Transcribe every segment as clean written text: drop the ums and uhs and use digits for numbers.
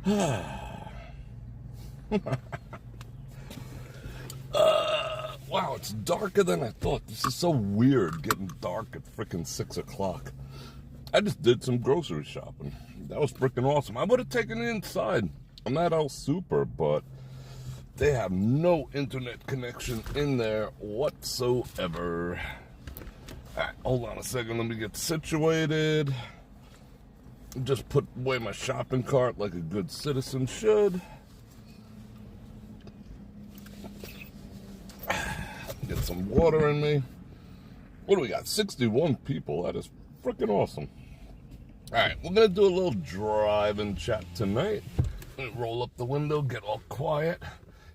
Wow, it's darker than I thought. This is so weird, getting dark at frickin' 6 o'clock. I just did some grocery shopping. That was frickin' awesome. I would have taken it inside. I'm at El Super, but they have no internet connection in there whatsoever. All right, hold on a second. Let me get situated. Just put away my shopping cart like a good citizen should. Get some water in me. What do we got? 61 people. That is freaking awesome. All right, we're going to do a little drive-in chat tonight. Roll up the window, get all quiet.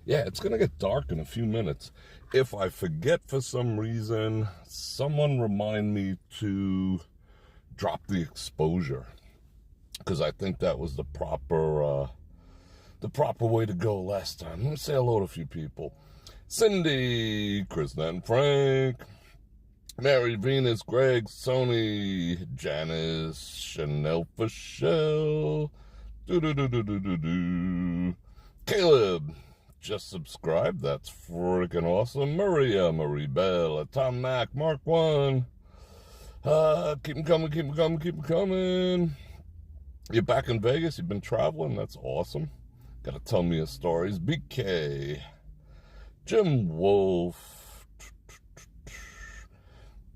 Yeah, it's going to get dark in a few minutes. If I forget for some reason, someone remind me to drop the exposure, because I think that was the proper way to go last time. Let me say hello to a few people. Cindy, Kristen and Frank, Mary, Venus, Greg, Sony, Janice, Chanel Fischel, Caleb, just subscribed, that's freaking awesome. Maria, Marie Bell, Tom Mac, Mark 1, keep them coming, keep them coming, keep them coming. You're back in Vegas, you've been traveling, that's awesome. Gotta tell me your stories. BK, Jim Wolf.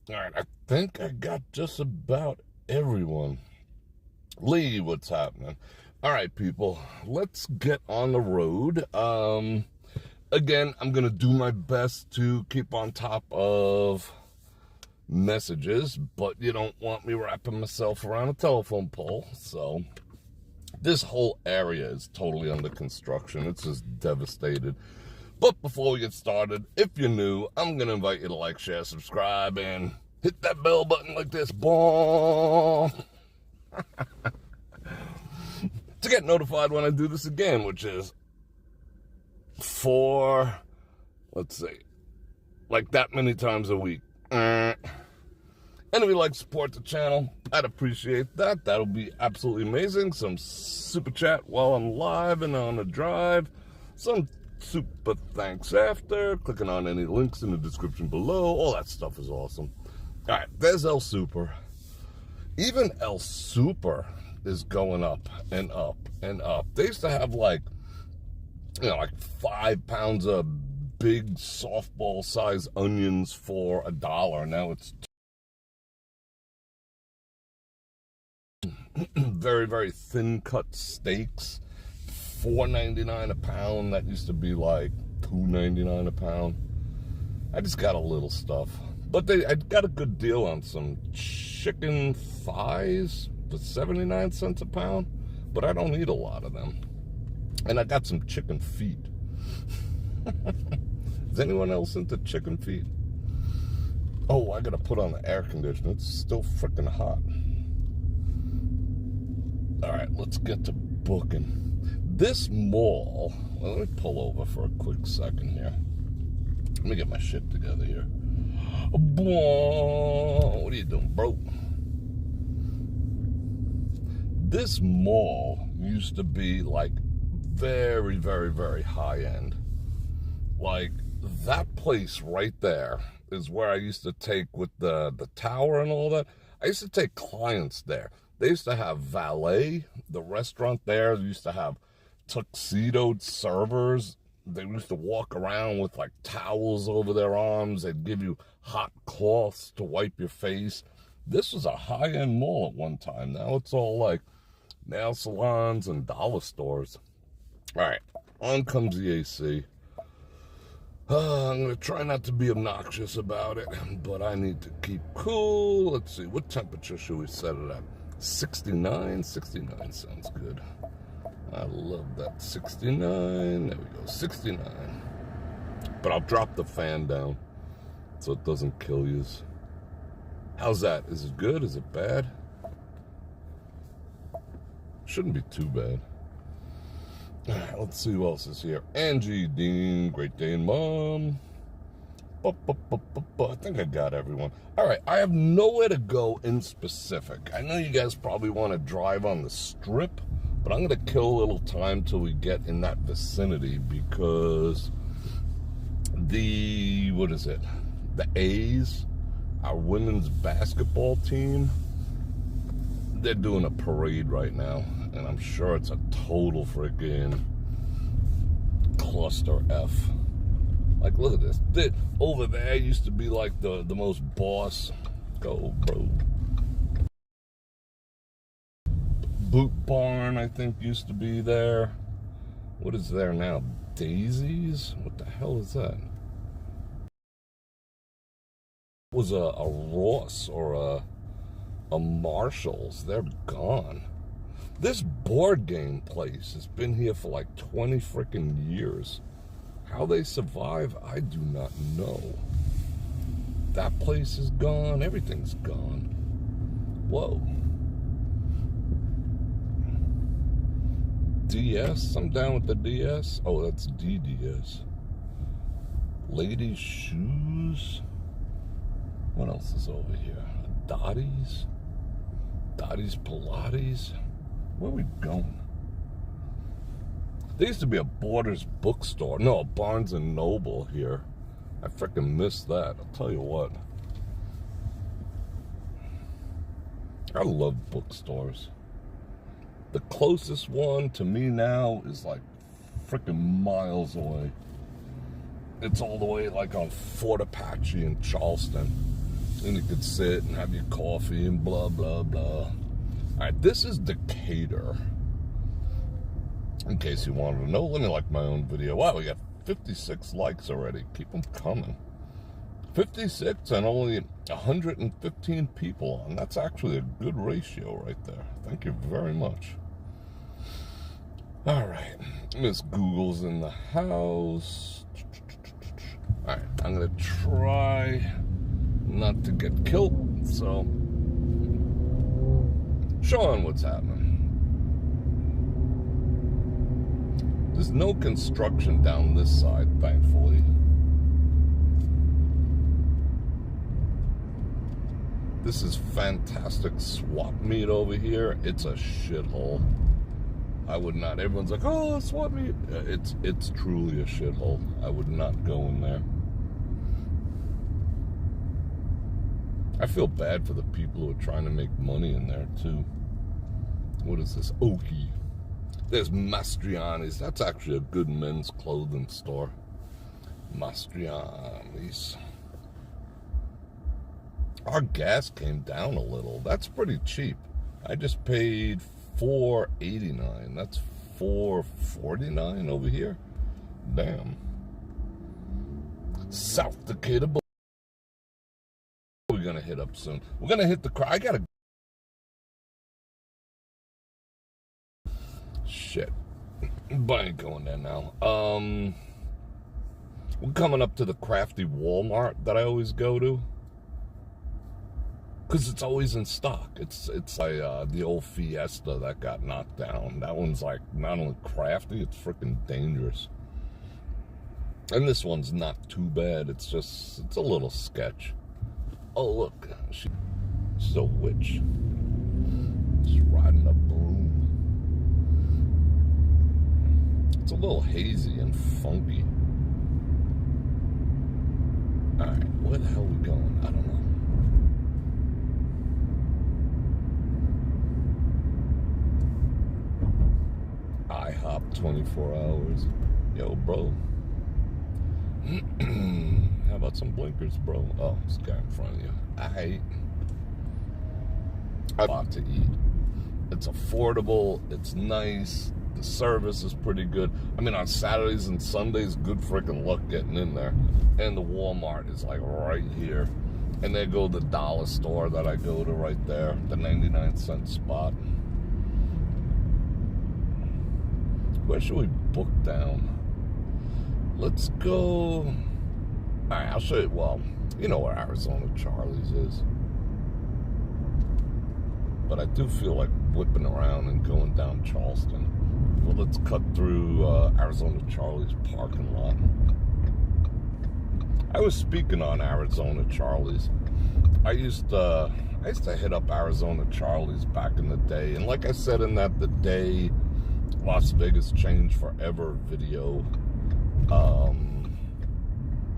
All right, I think I got just about everyone. Lee, what's happening? All right, people, let's get on the road. Again, I'm going to do my best to keep on top of messages, but you don't want me wrapping myself around a telephone pole. So this whole area is totally under construction. It's just devastated. But before we get started, if you're new, I'm going to invite you to like, share, subscribe, and hit that bell button like this. Boom! To get notified when I do this again, which is for, let's see, like that many times a week. And if you'd like to support the channel, I'd appreciate that. That'll be absolutely amazing. Some super chat while I'm live and on the drive. Some super thanks after. Clicking on any links in the description below. All that stuff is awesome. All right, there's El Super. Even El Super is going up and up and up. They used to have like 5 pounds of big softball size onions for $1. Now it's very, very thin cut steaks, $4.99 a pound. That used to be like $2.99 a pound. I just got a little stuff, but I got a good deal on some chicken thighs for 79 cents a pound, but I don't eat a lot of them. And I got some chicken feet. Is anyone else into chicken feet? Oh, I gotta put on the air conditioner. It's still freaking hot. All right, let's get to booking. This mall, well, let me pull over for a quick second here. Let me get my shit together here. What are you doing, bro? This mall used to be like very, very, very high end. Like that place right there is where I used to take with the tower and all that. I used to take clients there. They used to have valet. The restaurant there used to have tuxedoed servers. They used to walk around with like towels over their arms. They'd give you hot cloths to wipe your face. This was a high-end mall at one time. Now it's all like nail salons and dollar stores. All right, on comes the AC. I'm going to try not to be obnoxious about it, but I need to keep cool. Let's see, what temperature should we set it at? 69? 69 sounds good. I love that. 69. There we go. 69. But I'll drop the fan down so it doesn't kill you. How's that? Is it good? Is it bad? Shouldn't be too bad. All right, let's see who else is here. Angie, Dean, Great Dane Mom. I think I got everyone. All right, I have nowhere to go in specific. I know you guys probably want to drive on the strip But I'm going to kill a little time till we get in that vicinity because what is it? The A's, our women's basketball team, they're doing a parade right now. And I'm sure it's a total freaking cluster F. Like, look at this. Over there used to be like the most boss. Go, bro. Boot Barn, I think, used to be there. What is there now? Daisies? What the hell is that? It was a Ross or a Marshall's. They're gone. This board game place has been here for like 20 freaking years. How they survive, I do not know. That place is gone. Everything's gone. Whoa. DS? I'm down with the DS. Oh, that's DDS. Ladies' shoes. What else is over here? Dottie's? Dottie's Pilates? Where are we going? There used to be a Borders bookstore. No, a Barnes and Noble here. I freaking missed that. I'll tell you what. I love bookstores. The closest one to me now is like freaking miles away. It's all the way like on Fort Apache in Charleston. And you could sit and have your coffee and blah, blah, blah. All right, this is Decatur. In case you wanted to know, let me like my own video. Wow, we got 56 likes already. Keep them coming. 56 and only 115 people on. That's actually a good ratio right there. Thank you very much. All right, Miss Google's in the house. All right, I'm gonna try not to get killed, so Sean, what's happening? There's no construction down this side, thankfully. This is fantastic swap meet over here. It's a shithole. I would not. Everyone's like, oh, swap meet. It's truly a shithole. I would not go in there. I feel bad for the people who are trying to make money in there, too. What is this? Oki. There's Mastriani's. That's actually a good men's clothing store. Mastriani's. Our gas came down a little. That's pretty cheap. I just paid $4.89. That's $4.49 over here. Damn. South Decatur. We're gonna hit up soon. We're gonna hit the. I gotta. Shit. But I ain't going there now. We're coming up to the crafty Walmart that I always go to. Because it's always in stock. It's like the old Fiesta that got knocked down. That one's like not only crafty, it's freaking dangerous. And this one's not too bad. It's a little sketch. Oh, look. She's a witch. She's riding a broom. It's a little hazy and funky. Alright, where the hell are we going? I don't know. IHOP 24 hours. Yo, bro. How about some blinkers, bro? Oh, this guy in front of you. I have a lot to eat. It's affordable. It's nice. The service is pretty good. I mean, on Saturdays and Sundays, good freaking luck getting in there. And the Walmart is like right here. And there go the dollar store that I go to right there. The 99-cent spot. Where should we book down? Let's go. All right, I'll show you. Well, you know where Arizona Charlie's is. But I do feel like whipping around and going down Charleston. Well, let's cut through Arizona Charlie's parking lot. I was speaking on Arizona Charlie's. I used to hit up Arizona Charlie's back in the day. And like I said in that, the day Las Vegas Change Forever video.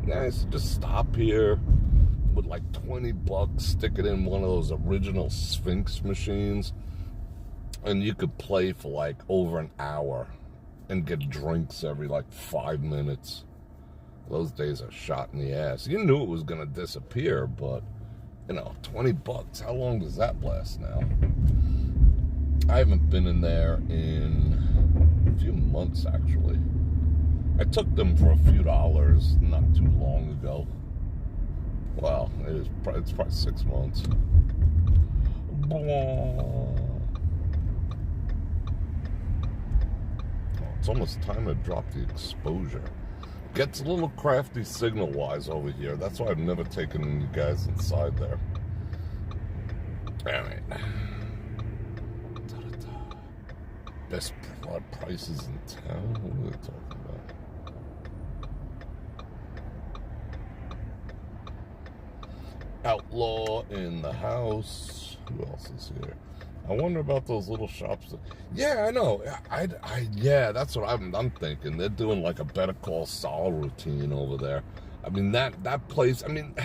Yeah, I used to just stop here with like $20, stick it in one of those original Sphinx machines, and you could play for like over an hour and get drinks every like 5 minutes. Those days are shot in the ass. You knew it was gonna disappear, but you know, $20, how long does that last now? I haven't been in there in a few months, actually. I took them for a few dollars not too long ago. Well, it's probably 6 months. It's almost time to drop the exposure. Gets a little crafty signal-wise over here. That's why I've never taken you guys inside there. Alright. Best prices in town? What are they talking about? Outlaw in the house. Who else is here? I wonder about those little shops. Yeah, I know. Yeah, that's what I'm thinking. They're doing like a Better Call Saul routine over there. I mean, that place, I mean,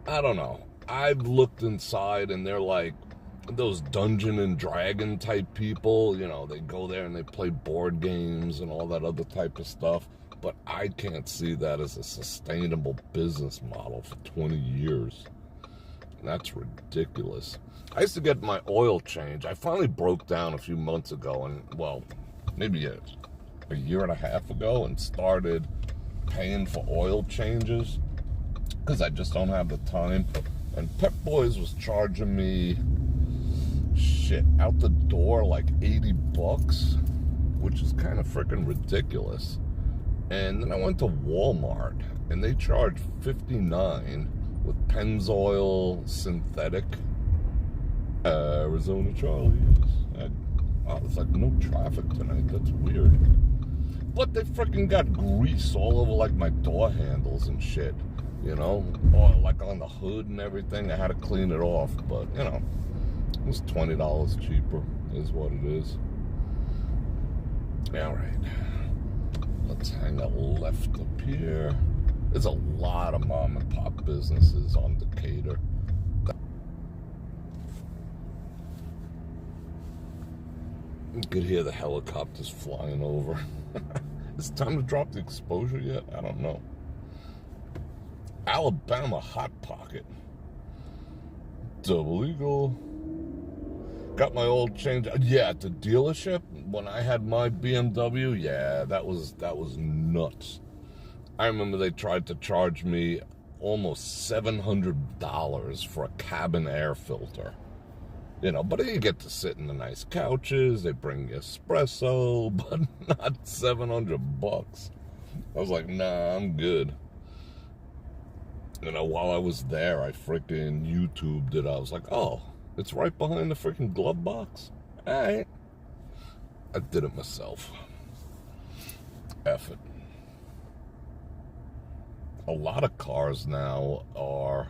I don't know. I've looked inside and they're like those Dungeon and Dragon type people. You know, they go there and they play board games and all that other type of stuff. But I can't see that as a sustainable business model for 20 years. That's ridiculous. I used to get my oil change. I finally broke down a few months ago, and well, maybe a year and a half ago, and started paying for oil changes because I just don't have the time. And Pep Boys was charging me shit out the door like $80, which is kind of freaking ridiculous. And then I went to Walmart and they charged $59 with Pennzoil synthetic. Arizona Charlie's. Oh, it's like no traffic tonight. That's weird. But they freaking got grease all over like my door handles and shit. You know, or like on the hood and everything. I had to clean it off, but you know, it was $20 cheaper. Is what it is. All right, let's hang a left up here. There's a lot of mom and pop businesses on Decatur. You could hear the helicopters flying over. Is it time to drop the exposure yet? I don't know. Alabama Hot Pocket. Double Eagle. Got my old change. Yeah, at the dealership when I had my BMW. Yeah, that was nuts. I remember they tried to charge me almost $700 for a cabin air filter. You know, but you get to sit in the nice couches. They bring you espresso, but not $700. I was like, nah, I'm good. You know, while I was there, I freaking YouTubed it. I was like, oh, it's right behind the freaking glove box. All right. I did it myself. F it. A lot of cars now are...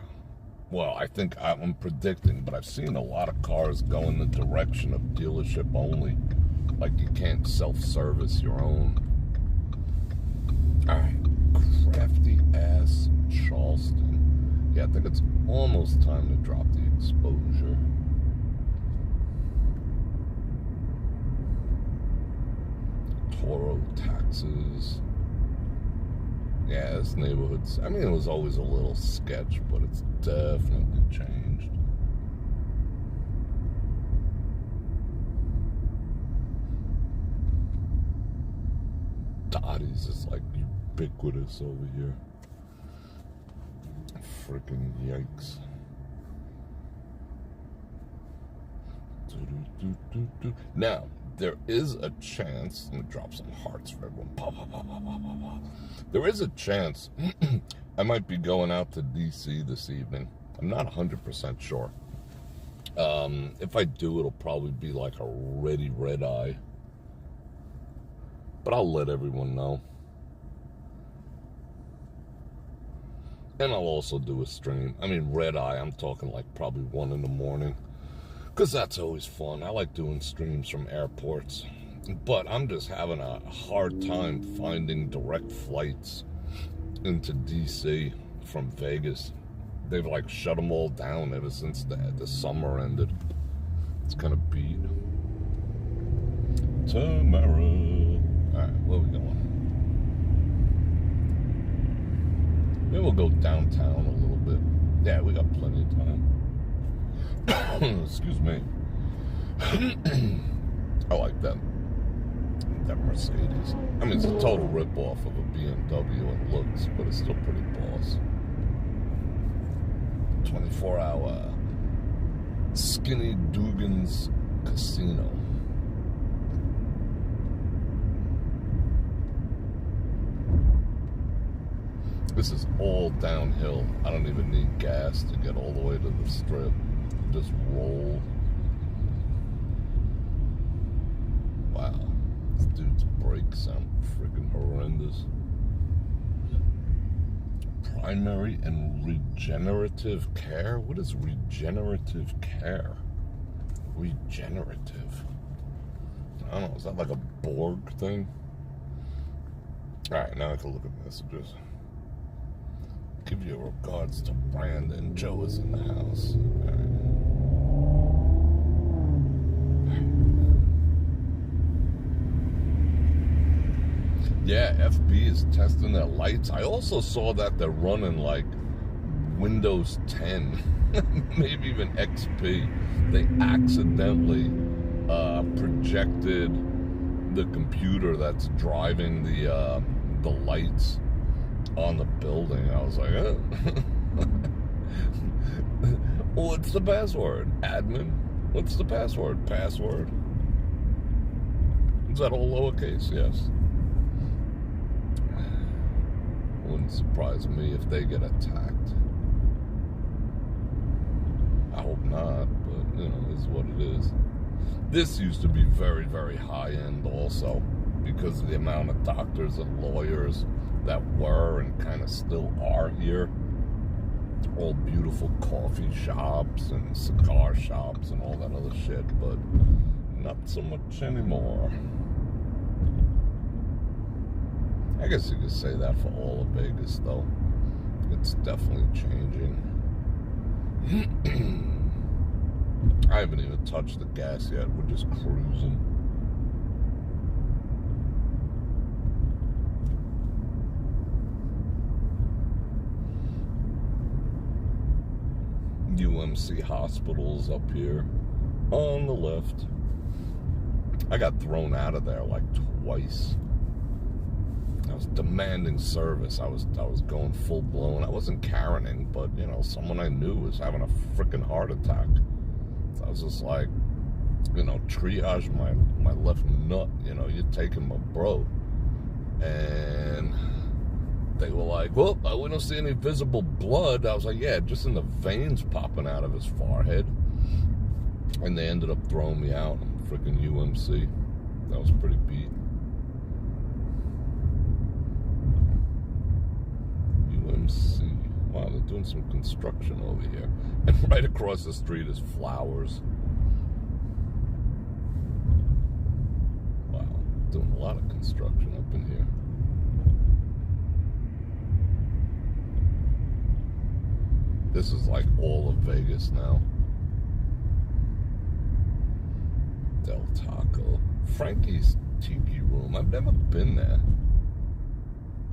Well, I think I'm predicting, but I've seen a lot of cars go in the direction of dealership only. Like you can't self-service your own. All right, crafty ass Charleston. Yeah, I think it's almost time to drop the exposure. Toro taxes. Yeah, this neighborhood's, I mean, it was always a little sketch, but it's definitely changed. Dottie's is like ubiquitous over here. Freaking yikes. Now, there is a chance, let me drop some hearts for everyone. There is a chance I might be going out to DC this evening. I'm not 100% sure. If I do, it'll probably be like a ready red eye. But I'll let everyone know. And I'll also do a stream. I mean, red eye, I'm talking like probably 1 in the morning. Because that's always fun. I like doing streams from airports. But I'm just having a hard time finding direct flights into DC from Vegas. They've like shut them all down ever since the summer ended. It's kind of beat. Tomorrow. Alright, where we going? Maybe we'll go downtown a little bit. Yeah, we got plenty of time. Excuse me. I like that Mercedes. I mean, it's a total rip-off of a BMW in looks, but it's still pretty boss. 24-hour Skinny Dugan's Casino. This is all downhill. I don't even need gas to get all the way to the strip. Just roll. Wow. This dude's brakes sound freaking horrendous. Primary and regenerative care? What is regenerative care? Regenerative. I don't know. Is that like a Borg thing? Alright, now I can look at messages. Give your regards to Brandon. Joe is in the house. Yeah, FB is testing their lights. I also saw that they're running like Windows 10, maybe even XP. They accidentally projected the computer that's driving the lights on the building. I was like, what's the password? Admin? What's the password? Password? Is that all lowercase? Yes. Wouldn't surprise me if they get attacked. I hope not, but, you know, it's what it is. This used to be very, very high-end also, because of the amount of doctors and lawyers that were and kind of still are here. All beautiful coffee shops and cigar shops and all that other shit, but not so much anymore. I guess you could say that for all of Vegas, though. It's definitely changing. I haven't even touched the gas yet. We're just cruising. UMC Hospitals up here on the left. I got thrown out of there like twice. I was demanding service. I was going full blown. I wasn't Karening, but you know, someone I knew was having a freaking heart attack. So I was just like, you know, triage my left nut. You know, you're taking my bro. And they were like, well, we don't see any visible blood. I was like, yeah, just in the veins popping out of his forehead. And they ended up throwing me out in freaking UMC. That was pretty beat. UMC. Wow, they're doing some construction over here. And right across the street is flowers. Wow, doing a lot of construction up in here. This is like all of Vegas now. Del Taco. Frankie's Tiki Room. I've never been there.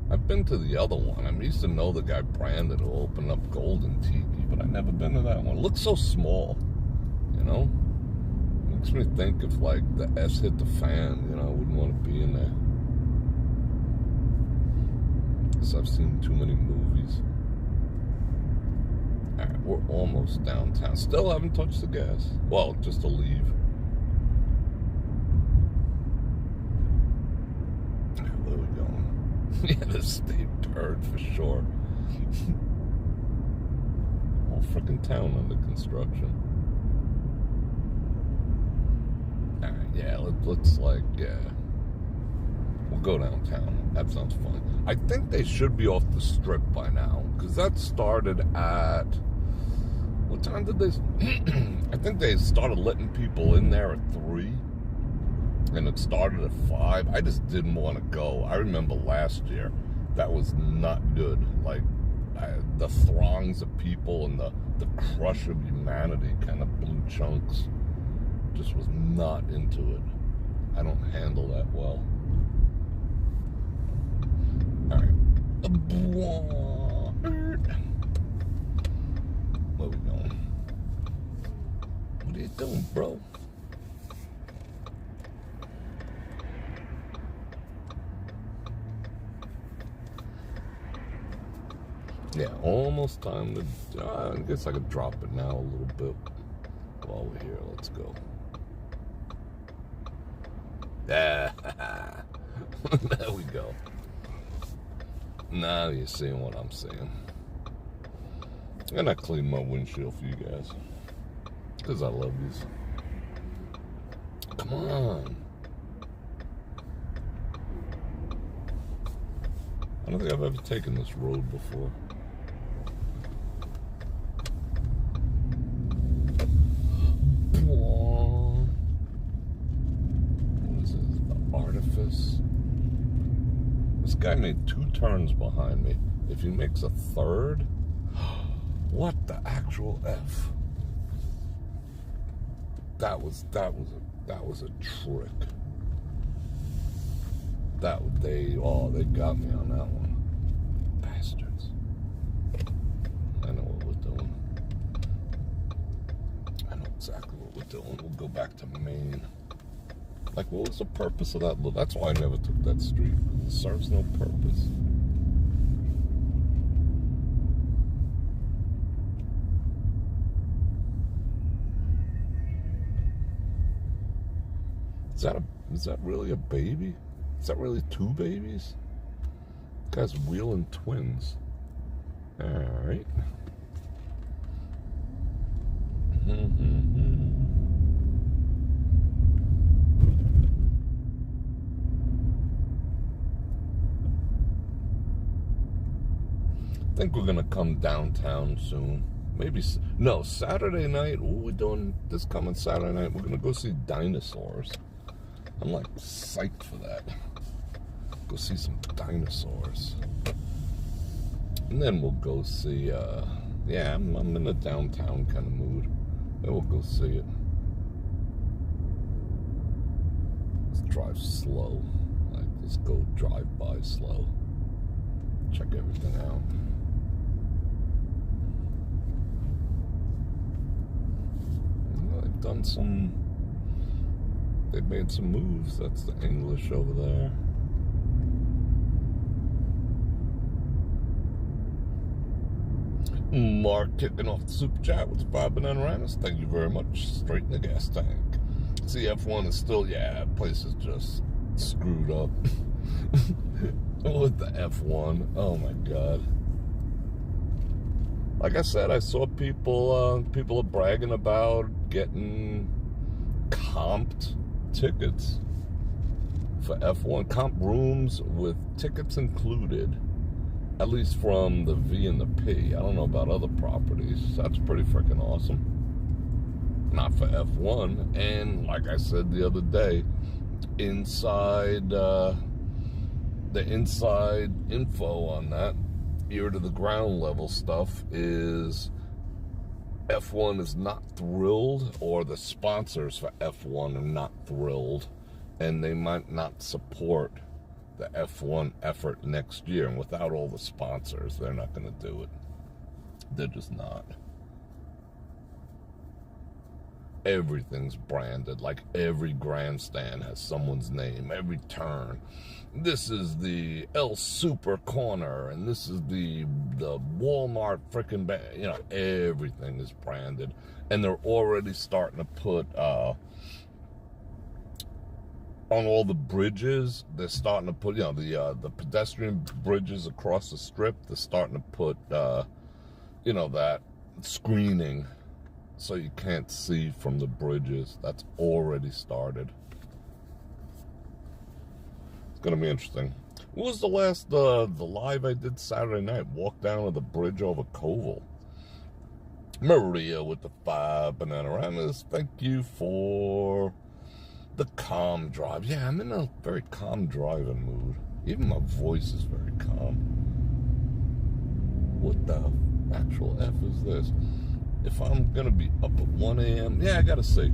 I've been to the other one. I used to know the guy Brandon who opened up Golden Tiki, but I've never been to that one. It looks so small, you know? Makes me think if, like, the S hit the fan, you know, I wouldn't want to be in there. Because I've seen too many movies. Alright, we're almost downtown. Still haven't touched the gas. Well, just to leave. Where are we going? Yeah, the state bird for sure. Whole freaking town under construction. Alright, yeah, let's like, yeah. We'll go downtown. That sounds fun. I think they should be off the strip by now, because that started at... What time did they... I think they started letting people in there at 3. and it started at 5. I just didn't want to go. I remember last year, that was not good. Like, the throngs of people and the crush of humanity kind of blew chunks. Just was not into it. I don't handle that well. All right. Where we going? What are you doing, bro? Yeah, almost time to, I guess I could drop it now a little bit while we're here. Let's go. Yeah, there we go. Now you're seeing what I'm seeing. And I cleaned my windshield for you guys, because I love these. Come on. I don't think I've ever taken this road before. This guy made 2 turns behind me. If he makes a third, what the actual F? That was a trick. They got me on that one. Bastards. I know what we're doing. I know exactly what we're doing. We'll go back to Maine. Like, what was the purpose of that? That's why I never took that street. It serves no purpose. Is that really a baby? Is that really 2 babies? This guy's wheeling twins. Alright. I think we're gonna come downtown soon. Maybe, no, Saturday night. What are we doing this coming Saturday night? We're gonna go see dinosaurs. I'm like psyched for that. Go see some dinosaurs. And then we'll go see, yeah, I'm in a downtown kind of mood. Then we'll go see it. Let's drive slow. Like, let's go drive by slow. Check everything out. They've made some moves. That's the English over there. Mark kicking off the super chat with 5 bananas. Thank you very much. Straight in the gas tank. See, F1 is still, yeah, place is just screwed up. With the F1. Oh my god. Like I said, I saw people are bragging about getting comped tickets for F1, comp rooms with tickets included, at least from the V and the P. I don't know about other properties. That's pretty freaking awesome. Not for F1. And like I said the other day, inside the inside info on that, ear to the ground level stuff, is F1 is not thrilled, or the sponsors for F1 are not thrilled, and they might not support the F1 effort next year. And without all the sponsors, they're not going to do it. They're just not. Everything's branded. Like, every grandstand has someone's name. Every turn. This is the El Super Corner, and this is the Walmart frickin' you know, everything is branded. And they're already starting to put on all the bridges, they're starting to put, you know, the pedestrian bridges across the strip, they're starting to put you know, that screening so you can't see from the bridges. That's already started. It's gonna be interesting. What was the last the live I did Saturday night? Walk down to the bridge over Koval. Maria with the 5 banana ranas. Thank you for The calm drive. Yeah, I'm in a very calm driving mood. Even my voice is very calm. What the actual F is this? If I'm going to be up at 1 a.m., yeah, I got to see.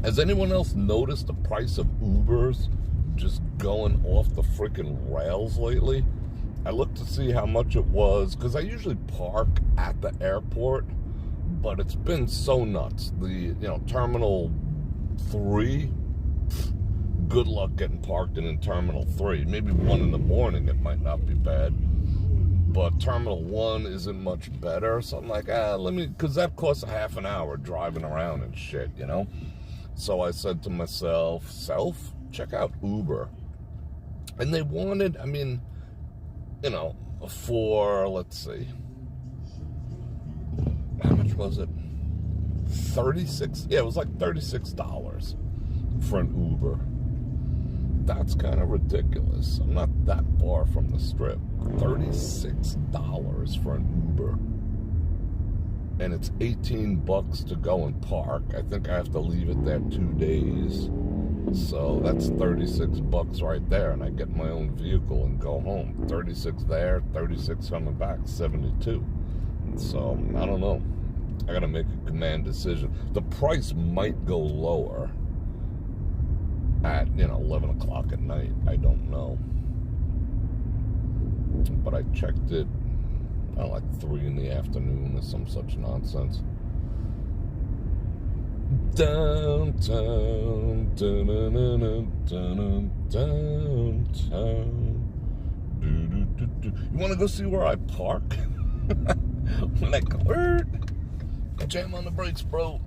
Has anyone else noticed the price of Ubers just going off the freaking rails lately? I looked to see how much it was, because I usually park at the airport, but it's been so nuts. The, Terminal 3, good luck getting parked in Terminal 3. Maybe 1 in the morning, it might not be bad. But Terminal 1 isn't much better. So I'm like, because that costs a half an hour driving around and shit, So I said to myself, check out Uber. And they wanted, for, let's see, how much was it? 36, yeah, it was like $36 for an Uber. That's kind of ridiculous. I'm not that far from the strip. $36 for an Uber. And it's $18 to go and park. I think I have to leave it there 2 days. So that's $36 right there, and I get my own vehicle and go home. 36 there, 36 coming back, 72. So I don't know. I gotta make a command decision. The price might go lower at 11 o'clock at night. I don't know, but I checked it like 3 in the afternoon or some such nonsense. Downtown, downtown. You want to go see where I park? When I go, jam on the brakes, bro.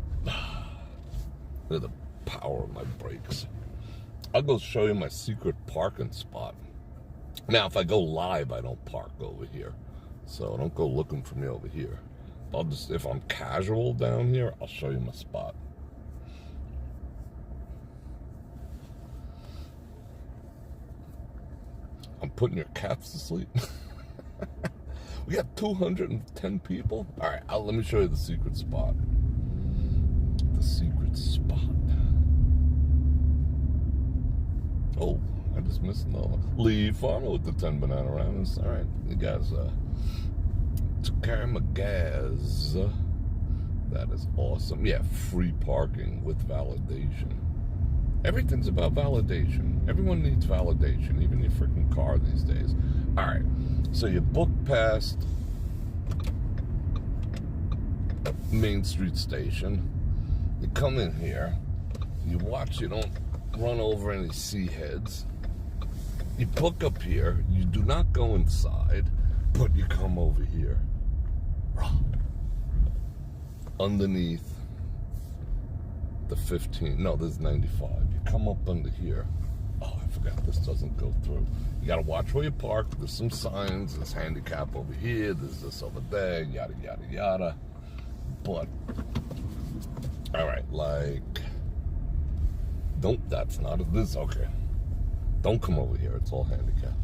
They're the power of my brakes. I'll go show you my secret parking spot. Now, if I go live, I don't park over here. So don't go looking for me over here. If I'm casual down here, I'll show you my spot. I'm putting your cats to sleep. We got 210 people. All right, let me show you the secret spot. The secret spot. Oh, I just missed another. Lee Farmer with the 10 banana rounds. All right, you guys took care of my gas. That is awesome. Yeah, free parking with validation. Everything's about validation. Everyone needs validation, even your freaking car these days. All right, so you book past Main Street Station. You come in here. You watch. You don't run over any sea heads. You book up here. You do not go inside, but you come over here. Underneath the 15. No, this is 95. You come up under here. Oh, I forgot this doesn't go through. You got to watch where you park. There's some signs. There's handicap over here. There's this over there. Yada, yada, yada. But, all right, don't, that's not it. This, okay. Don't come over here. It's all handicap.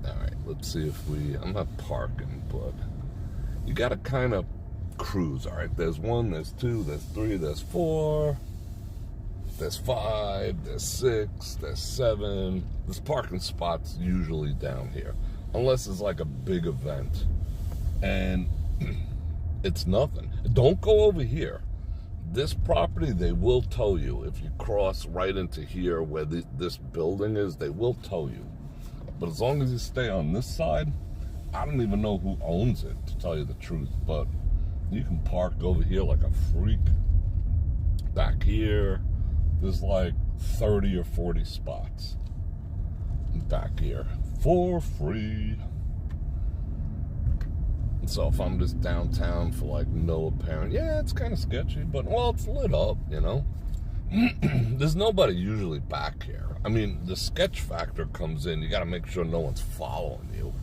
All right, let's see if I'm not parking, but you got to kind of cruise. All right, there's 1, there's 2, there's 3, there's 4, there's 5, there's 6, there's 7. There's parking spots usually down here, unless it's like a big event, and it's nothing. Don't go over here. This property, they will tow you. If you cross right into here where this building is, they will tow you. But as long as you stay on this side, I don't even know who owns it, to tell you the truth, but you can park over here like a freak. Back here, there's like 30 or 40 spots. Back here, for free. And so if I'm just downtown for like no apparent, yeah, it's kind of sketchy, but well, it's lit up, There's nobody usually back here. I mean, the sketch factor comes in. You got to make sure no one's following you.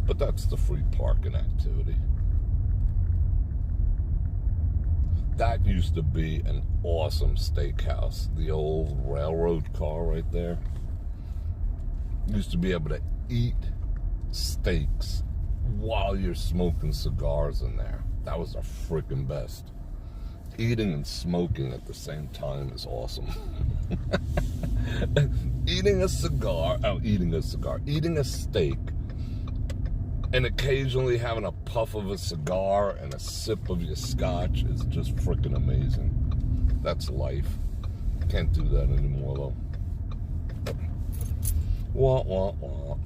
But that's the free parking activity. That used to be an awesome steakhouse. The old railroad car right there. Used to be able to eat steaks while you're smoking cigars in there. That was the freaking best. Eating and smoking at the same time is awesome. Eating a steak, and occasionally having a puff of a cigar and a sip of your scotch is just freaking amazing. That's life. Can't do that anymore, though. Wah, wah, wah.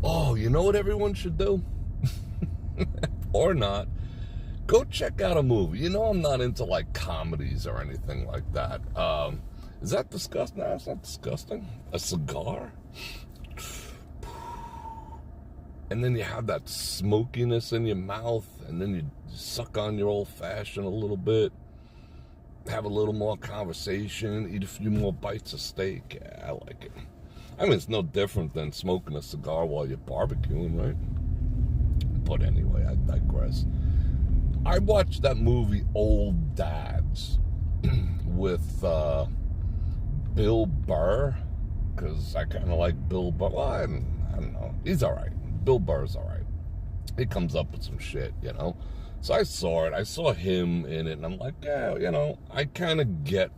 Oh, you know what everyone should do? Or not. Go check out a movie. You know I'm not into, like, comedies or anything like that. Is that disgusting? No, it's not disgusting. A cigar? And then you have that smokiness in your mouth, and then you suck on your old-fashioned a little bit, have a little more conversation, eat a few more bites of steak. Yeah, I like it. I mean, it's no different than smoking a cigar while you're barbecuing, right? But anyway, I digress. I watched that movie Old Dads with Bill Burr, because I kind of like Bill Burr. Well, I don't know. He's all right. Bill Burr's all right. He comes up with some shit, you know? So I saw it. I saw him in it, and I'm like, yeah, you know, I kind of get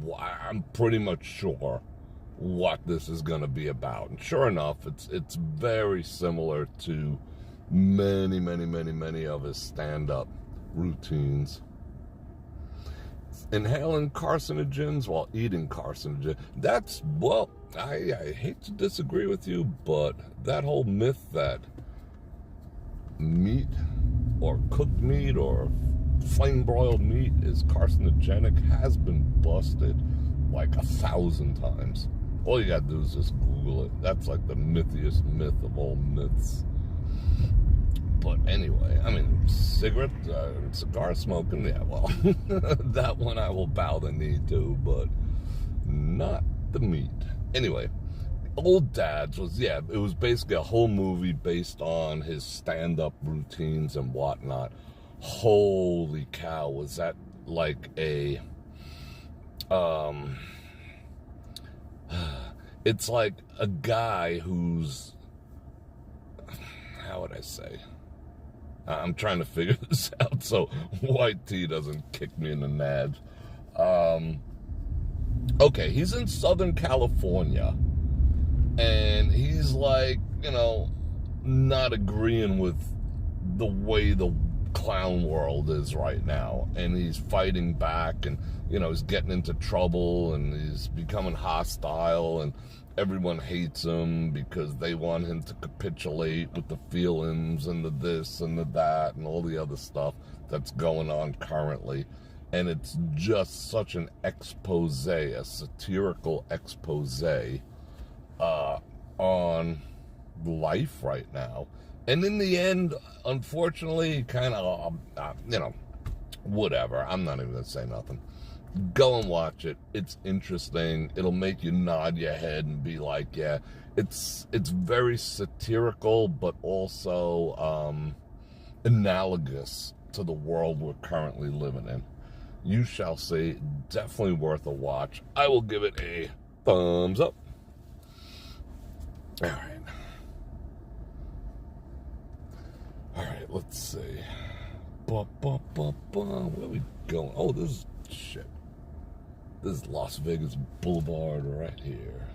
why. I'm pretty much sure what this is going to be about. And sure enough, it's very similar to many of his stand-up routines. Inhaling carcinogens while eating carcinogens. That's, well, I hate to disagree with you, but that whole myth that meat or cooked meat or flame-broiled meat is carcinogenic has been busted like 1,000 times. All you gotta do is just Google it. That's like the mythiest myth of all myths. But anyway, I mean, cigar smoking, yeah, well, that one I will bow the knee to, but not the meat. Anyway, Old Dads was, yeah, it was basically a whole movie based on his stand-up routines and whatnot. Holy cow, was that like a, it's like a guy who's, how would I say? I'm trying to figure this out so white tea doesn't kick me in the nads. Okay, he's in Southern California, and he's like, you know, not agreeing with the way the clown world is right now, and he's fighting back, and, you know, he's getting into trouble, and he's becoming hostile, and everyone hates him because they want him to capitulate with the feelings and the this and the that and all the other stuff that's going on currently. And it's just such an expose, a satirical expose on life right now. And in the end, unfortunately, kind of, you know, whatever. I'm not even going to say nothing. Go and watch it. It's interesting. It'll make you nod your head and be like, yeah, it's very satirical, but also analogous to the world we're currently living in. You shall see. Definitely worth a watch. I will give it a thumbs up. All right, let's see. Where are we going? Oh, this is shit. This is Las Vegas Boulevard right here.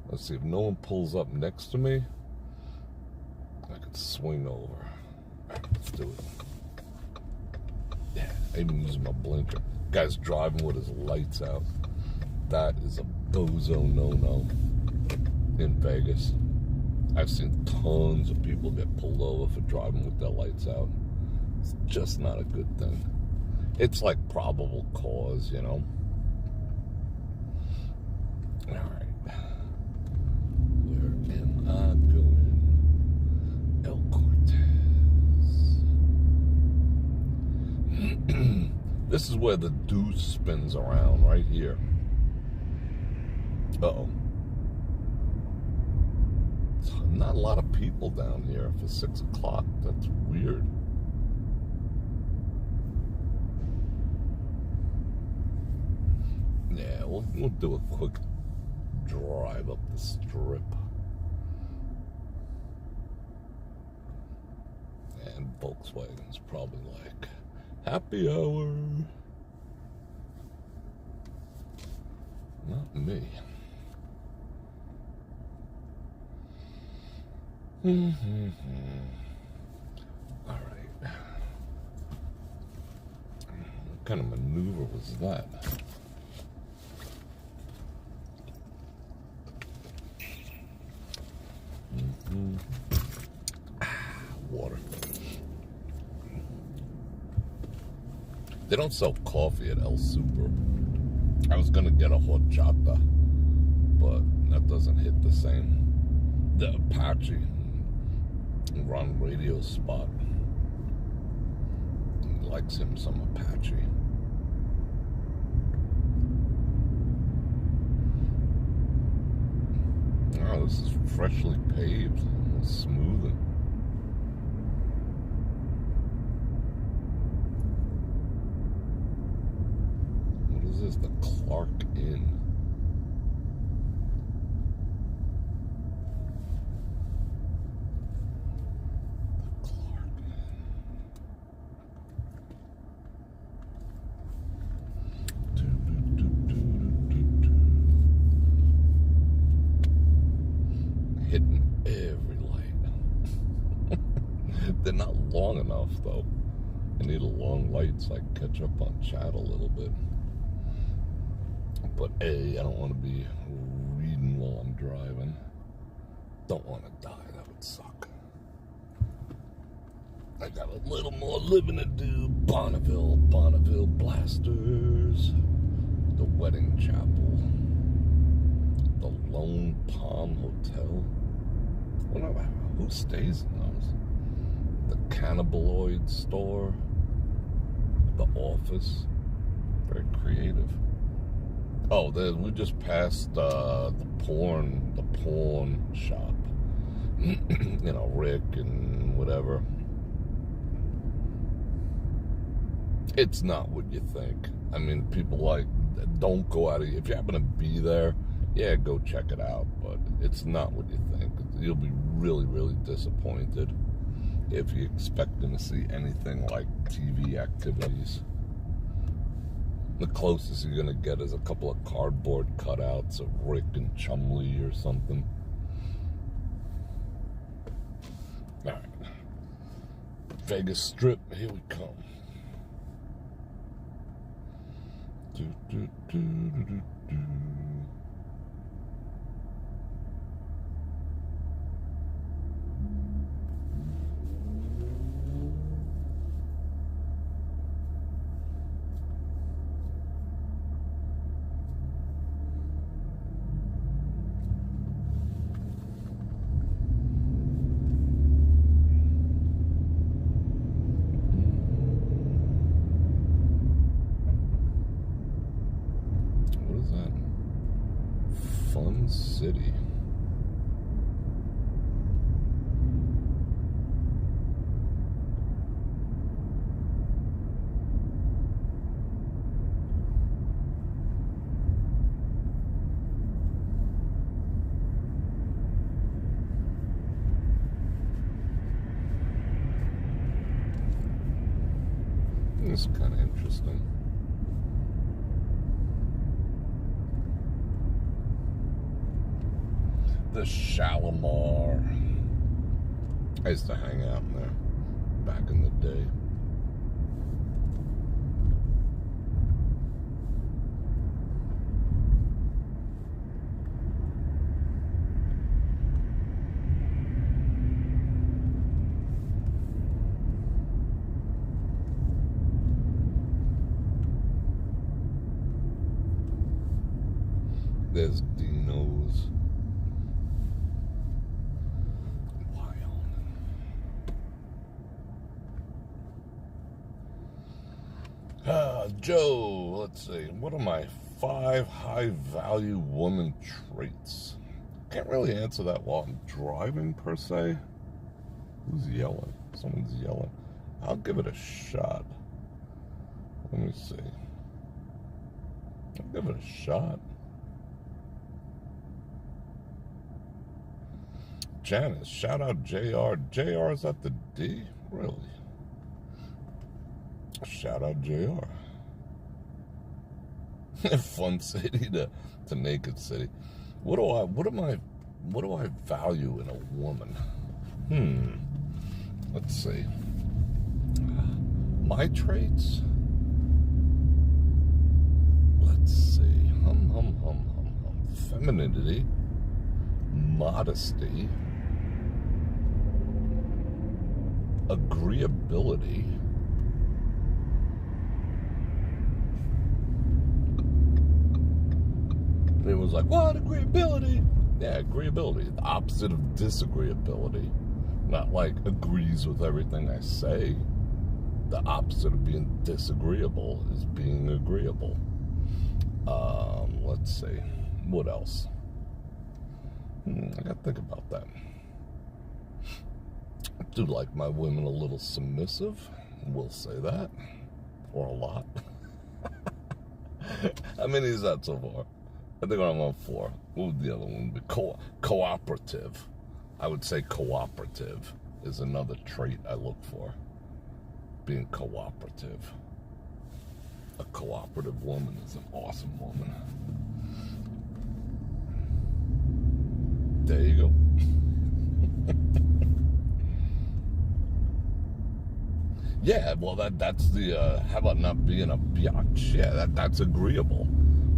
Let's see, if no one pulls up next to me, I could swing over. All right, let's do it. Yeah, I'm even using my blinker. Guy's driving with his lights out. That is a bozo no-no in Vegas. I've seen tons of people get pulled over for driving with their lights out. It's just not a good thing. It's like probable cause, you know. All right. Where am I going? El Cortez. This is where the deuce spins around, right here. Uh-oh. Not a lot of people down here for 6 o'clock. That's weird. Yeah, we'll do a quick drive up the strip. And Volkswagen's probably like, happy hour. Not me. All right. What kind of maneuver was that? Water. They don't sell coffee at El Super. I was gonna get a horchata, but that doesn't hit the same. The Apache, Ron Radio's spot. He likes him some Apache. Oh, this is freshly paved, smoothing. What is this? The Clark Inn. The Clark Inn. Hitting every light. They're not long enough, though. I need a long light so I can catch up on chat a little bit. But A, I don't want to be reading while I'm driving. Don't want to die, that would suck. I got a little more living to do. Bonneville Blasters. The Wedding Chapel. The Lone Palm Hotel. Who stays in those? The Cannibaloid Store. The Office. Very creative. Oh, we just passed the porn shop. You know, Rick and whatever. It's not what you think. I mean, people like, don't go out of, if you happen to be there, yeah, go check it out, but it's not what you think. You'll be really, really disappointed if you're expecting to see anything like TV activities. The closest you're going to get is a couple of cardboard cutouts of Rick and Chumley or something. All right. Vegas Strip, here we come. Do, do, do, do, do, do. Fun City. This is kind of interesting. The Shalimar. I used to hang out in there back in the day. There's Dino's. Joe, let's see. What are my 5 high-value woman traits? Can't really answer that while I'm driving, per se. Who's yelling? Someone's yelling. I'll give it a shot. Let me see. I'll give it a shot. Janice, shout out JR. JR is at the D? Really? Shout out JR. Fun city to naked city. What do I value in a woman? Let's see. My traits? Let's see. Femininity, modesty, agreeability, and it was like, what? Agreeability? Yeah, agreeability. The opposite of disagreeability. Not like agrees with everything I say. The opposite of being disagreeable is being agreeable. Let's see. What else? I gotta think about that. I do like my women a little submissive. We'll say that. Or a lot. How many is that so far? I think I'm on 4. What would the other one be? Cooperative. I would say cooperative is another trait I look for. Being cooperative. A cooperative woman is an awesome woman. There you go. Yeah, well, that's the, how about not being a biatch? Yeah, that's agreeable.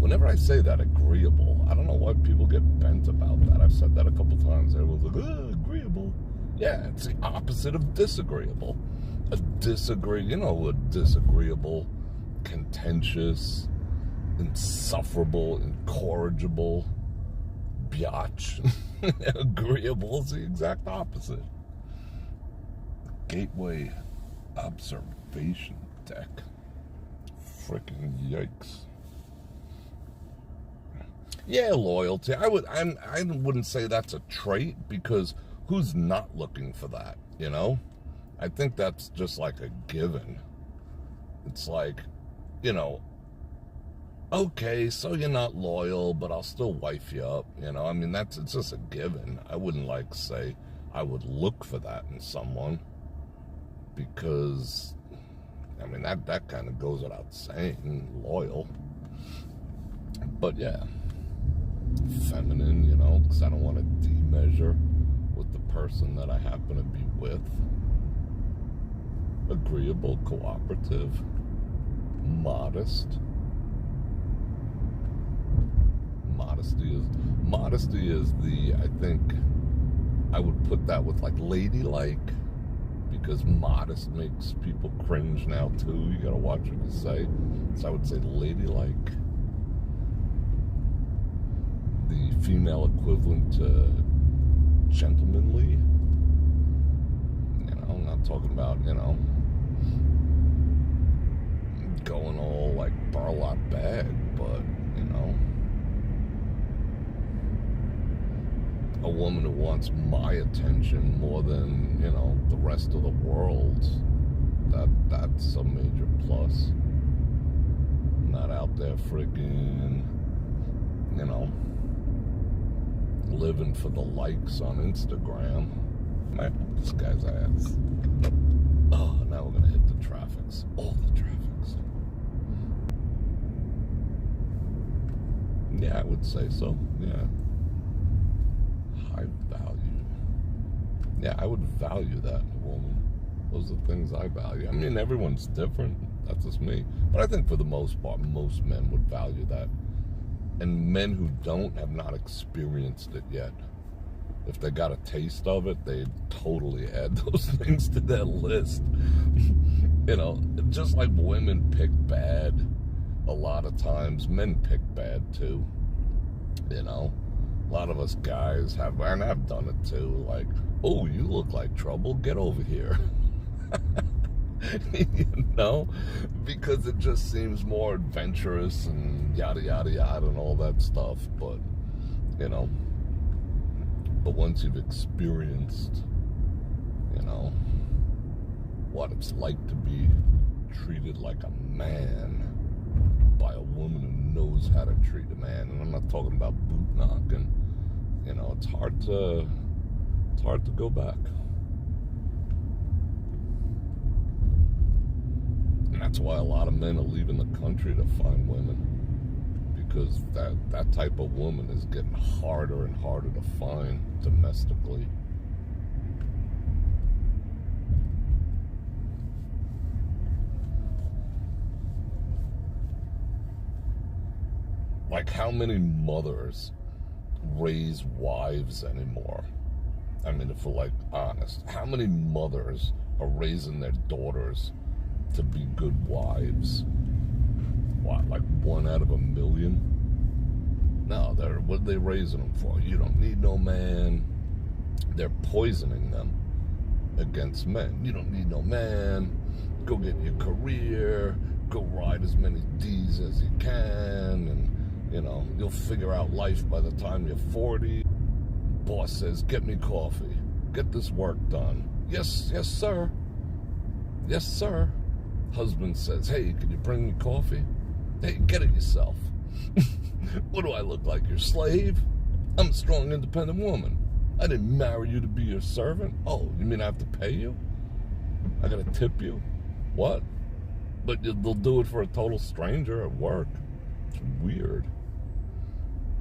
Whenever I say that, agreeable, I don't know why people get bent about that. I've said that a couple times. Everyone's like, agreeable. Yeah, it's the opposite of disagreeable. A disagreeable, contentious, insufferable, incorrigible, biatch. Agreeable is the exact opposite. Gateway observation deck. Frickin' yikes. Yeah, loyalty. I wouldn't say that's a trait, because who's not looking for that, you know? I think that's just like a given. It's like, okay, so you're not loyal, but I'll still wife you up, I mean, it's just a given. I wouldn't say I would look for that in someone, because, I mean, that kind of goes without saying, loyal. But yeah, feminine, because I don't want to demeasure with the person that I happen to be with. Agreeable, cooperative, modest. Modesty is the, I think, I would put that with like ladylike, because modest makes people cringe now too. You gotta watch what you say. So I would say ladylike. The female equivalent to gentlemanly. I'm not talking about, going all like burlap bag, but, a woman who wants my attention more than, the rest of the world, that's a major plus. Not out there freaking, living for the likes on Instagram. This guy's ass. Oh, now we're gonna hit the traffics. All the traffics. Yeah, I would say so. Yeah. High value. Yeah, I would value that in a woman. Those are things I value. I mean, everyone's different. That's just me. But I think for the most part, most men would value that. And men who don't have not experienced it yet. If they got a taste of it, they'd totally add those things to their list. Just like women pick bad a lot of times, men pick bad too. A lot of us guys have, and I've done it too, like, oh, you look like trouble, get over here. Because it just seems more adventurous and yada, yada, yada, and all that stuff. But, but once you've experienced, what it's like to be treated like a man by a woman who knows how to treat a man, and I'm not talking about boot knocking, it's hard to go back. And That's why a lot of men are leaving the country to find women, because that type of woman is getting harder and harder to find domestically. Like, how many mothers raise wives anymore? I mean, if we're like honest, how many mothers are raising their daughters to be good wives? What, like 1 out of 1,000,000? No, what are they raising them for? You don't need no man. They're poisoning them against men. You don't need no man. Go get your career. Go ride as many D's as you can, and you know, you'll figure out life by the time you're 40. Boss says, get me coffee. Get this work done. Yes, yes, sir. Yes, sir. Husband says, hey, can you bring me coffee? Hey, get it yourself. What do I look like, your slave? I'm a strong, independent woman. I didn't marry you to be your servant. Oh, you mean I have to pay you? I gotta tip you? What? But they'll do it for a total stranger at work. It's weird.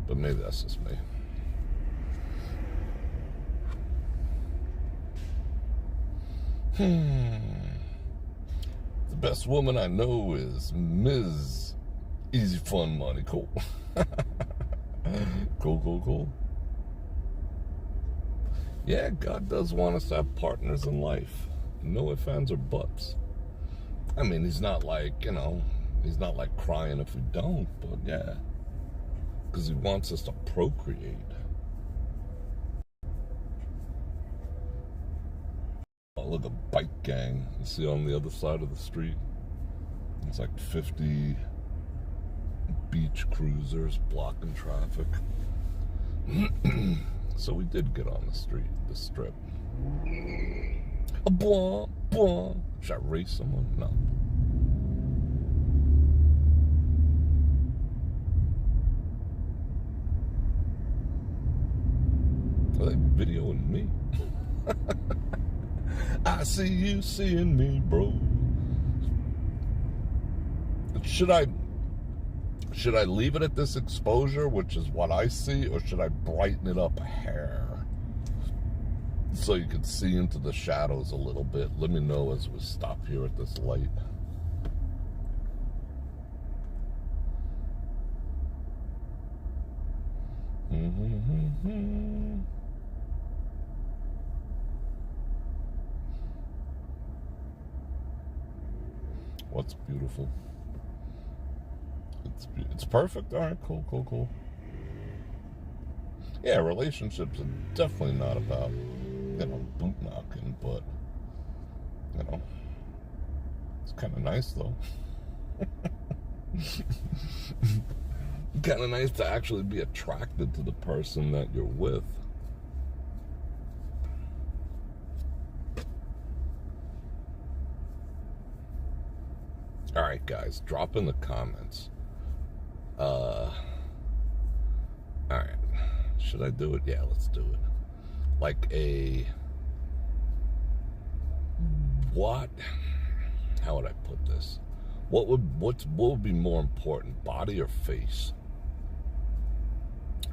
But maybe that's just me. The best woman I know is Ms. Easy Fun Money. Cool. Cool. Yeah, God does want us to have partners in life. No ifs, ands, or buts. I mean, he's not like, he's not like crying if we don't, but yeah. Because he wants us to procreate. Oh, look, a bike gang. You see on the other side of the street? It's like 50 beach cruisers blocking traffic. So we did get on the strip. Blah, blah. Should I race someone? No. Are they videoing me? I see you seeing me, bro. Should I leave it at this exposure, which is what I see, or should I brighten it up a hair so you can see into the shadows a little bit? Let me know as we stop here at this light. What's beautiful? It's perfect. All right, cool. Yeah, relationships are definitely not about, boot knocking, but, it's kind of nice, though. Kind of nice to actually be attracted to the person that you're with. All right, guys, drop in the comments. All right, should I do it? Yeah, let's do it. Like how would I put this? What would be more important, body or face?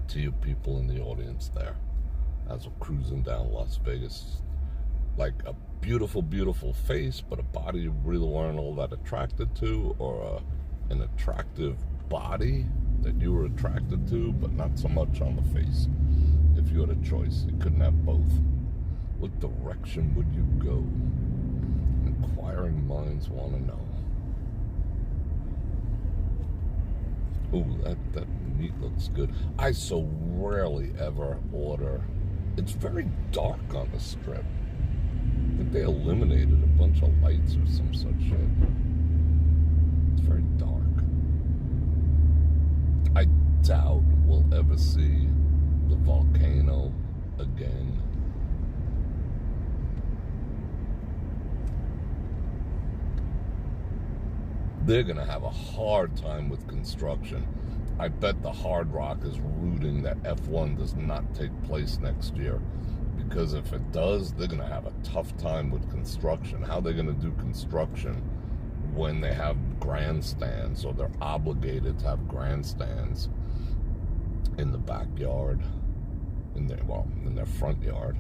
To you people in the audience there, as we're cruising down Las Vegas, like a beautiful face, but a body you really weren't all that attracted to, or an attractive body that you were attracted to, but not so much on the face. If you had a choice, you couldn't have both. What direction would you go? Inquiring minds want to know. Ooh, that meat looks good. I so rarely ever order. It's very dark on the strip. I think they eliminated a bunch of lights or some such shit. It's very dark. I doubt we'll ever see the volcano again. They're gonna have a hard time with construction. I bet the Hard Rock is rooting that F1 does not take place next year, because if it does, they're gonna have a tough time with construction. How they're gonna do construction when they have grandstands, or they're obligated to have grandstands in the backyard, in their front yard.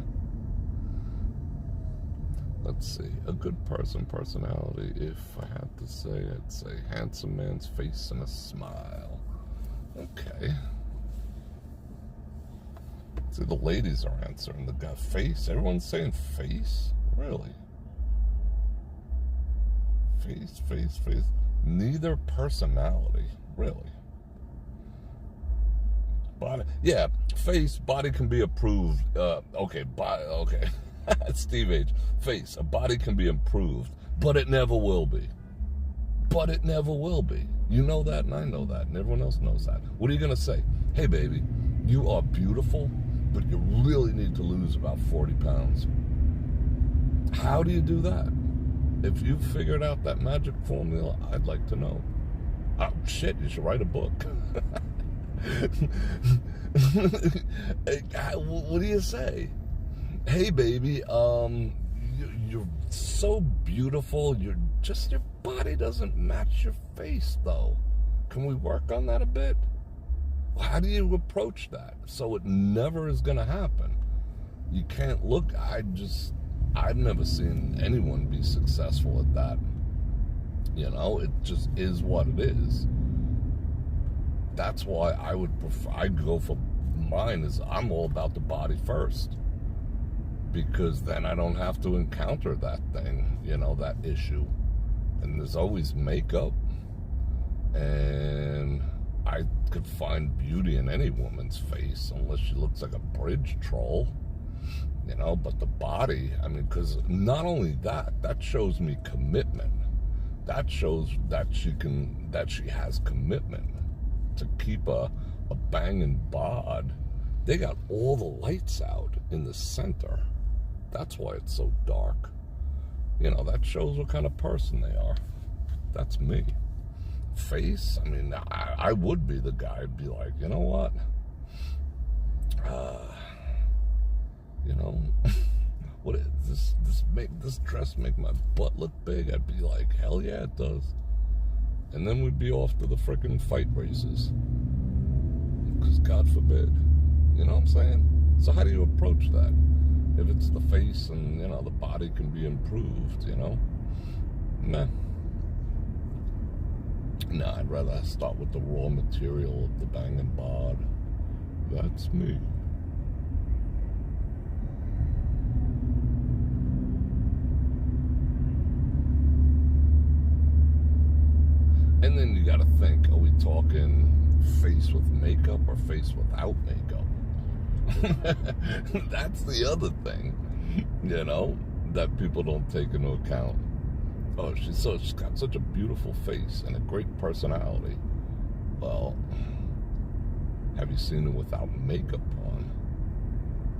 Let's see, a good personality, if I had to say, I'd say handsome man's face and a smile. Okay. See, the ladies are answering. The guy, face, everyone's saying face? Really? Face. Neither personality, really. Body, yeah, face, body can be approved. Okay. Steve H. Face, a body can be improved, but it never will be. You know that, and I know that, and everyone else knows that. What are you going to say? Hey, baby, you are beautiful, but you really need to lose about 40 pounds. How do you do that? If you've figured out that magic formula, I'd like to know. Oh, shit, you should write a book. What do you say? Hey, baby, you're so beautiful. Your body doesn't match your face, though. Can we work on that a bit? How do you approach that so it never is going to happen? You can't look. I've never seen anyone be successful at that. You know, it just is what it is. That's why I'd go for mine, is I'm all about the body first. Because then I don't have to encounter that thing, you know, that issue. And there's always makeup. And I could find beauty in any woman's face, unless she looks like a bridge troll. You know, but the body, I mean, because not only that shows me commitment. That shows that she has commitment to keep a banging bod. They got all the lights out in the center. That's why it's so dark. You know, that shows what kind of person they are. That's me. Face, I mean, I would be the guy. I'd be like, you know what? You know, what is this dress make my butt look big? I'd be like, hell yeah, it does. And then we'd be off to the frickin' fight races. Because God forbid. You know what I'm saying? So how do you approach that? If it's the face and, you know, the body can be improved, you know? Nah, I'd rather start with the raw material of the banging bod. That's me. And then you gotta think, are we talking face with makeup or face without makeup? That's the other thing, you know, that people don't take into account. Oh, she's got such a beautiful face and a great personality. Well, have you seen her without makeup on?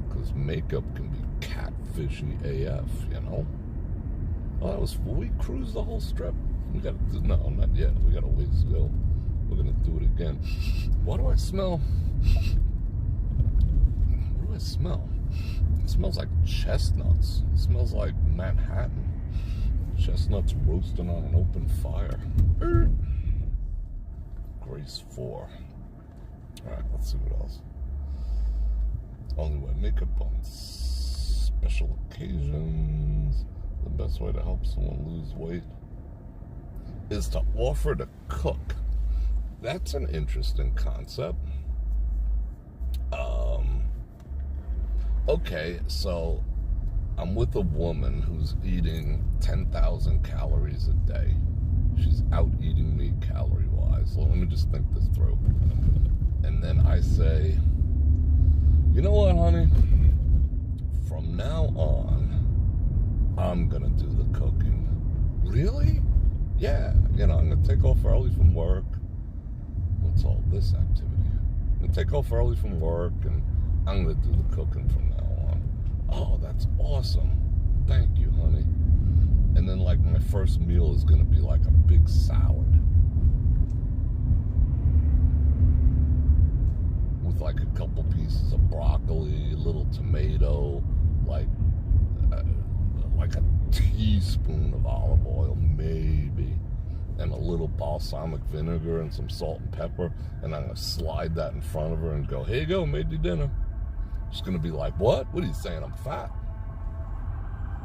Because makeup can be catfishy AF, you know? Oh, we cruised the whole strip. No, not yet. We got a ways to go. We're gonna do it again. What do I smell? What do I smell? It smells like chestnuts. It smells like Manhattan. Chestnuts roasting on an open fire. Grace 4. Alright, let's see what else. Only wear makeup on special occasions. The best way to help someone lose weight is to offer to cook. That's an interesting concept. Okay, so I'm with a woman who's eating 10,000 calories a day. She's out eating me calorie-wise. So let me just think this through. And then I say, you know what, honey? From now on, I'm gonna do the cooking. Really? Yeah, you know, I'm gonna take off early from work. What's all this activity? I'm gonna take off early from work, and I'm gonna do the cooking from now on. Oh, that's awesome. Thank you, honey. And then, like, my first meal is gonna be like a big salad with like a couple pieces of broccoli, a little tomato, like a teaspoon of olive oil, maybe. and a little balsamic vinegar and some salt and pepper, and I'm going to slide that in front of her and go, here you go, made you dinner. She's going to be like, what? What are you saying? I'm fat.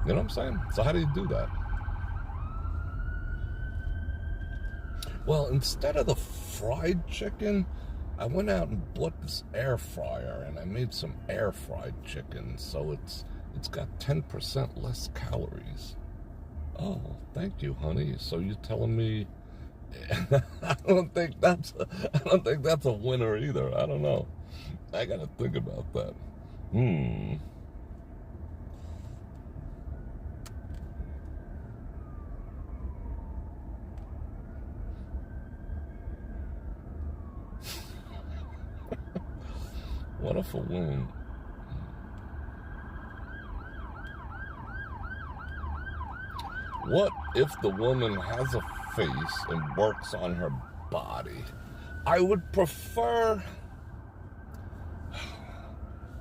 You know what I'm saying? So how do you do that? Well, instead of the fried chicken, I went out and bought this air fryer, and I made some air fried chicken, so it's got 10% less calories. Oh, thank you, honey. So you're telling me I don't think that's a winner either. I don't know. I got to think about that. What if a woman... What if the woman has a face and works on her body? I would prefer...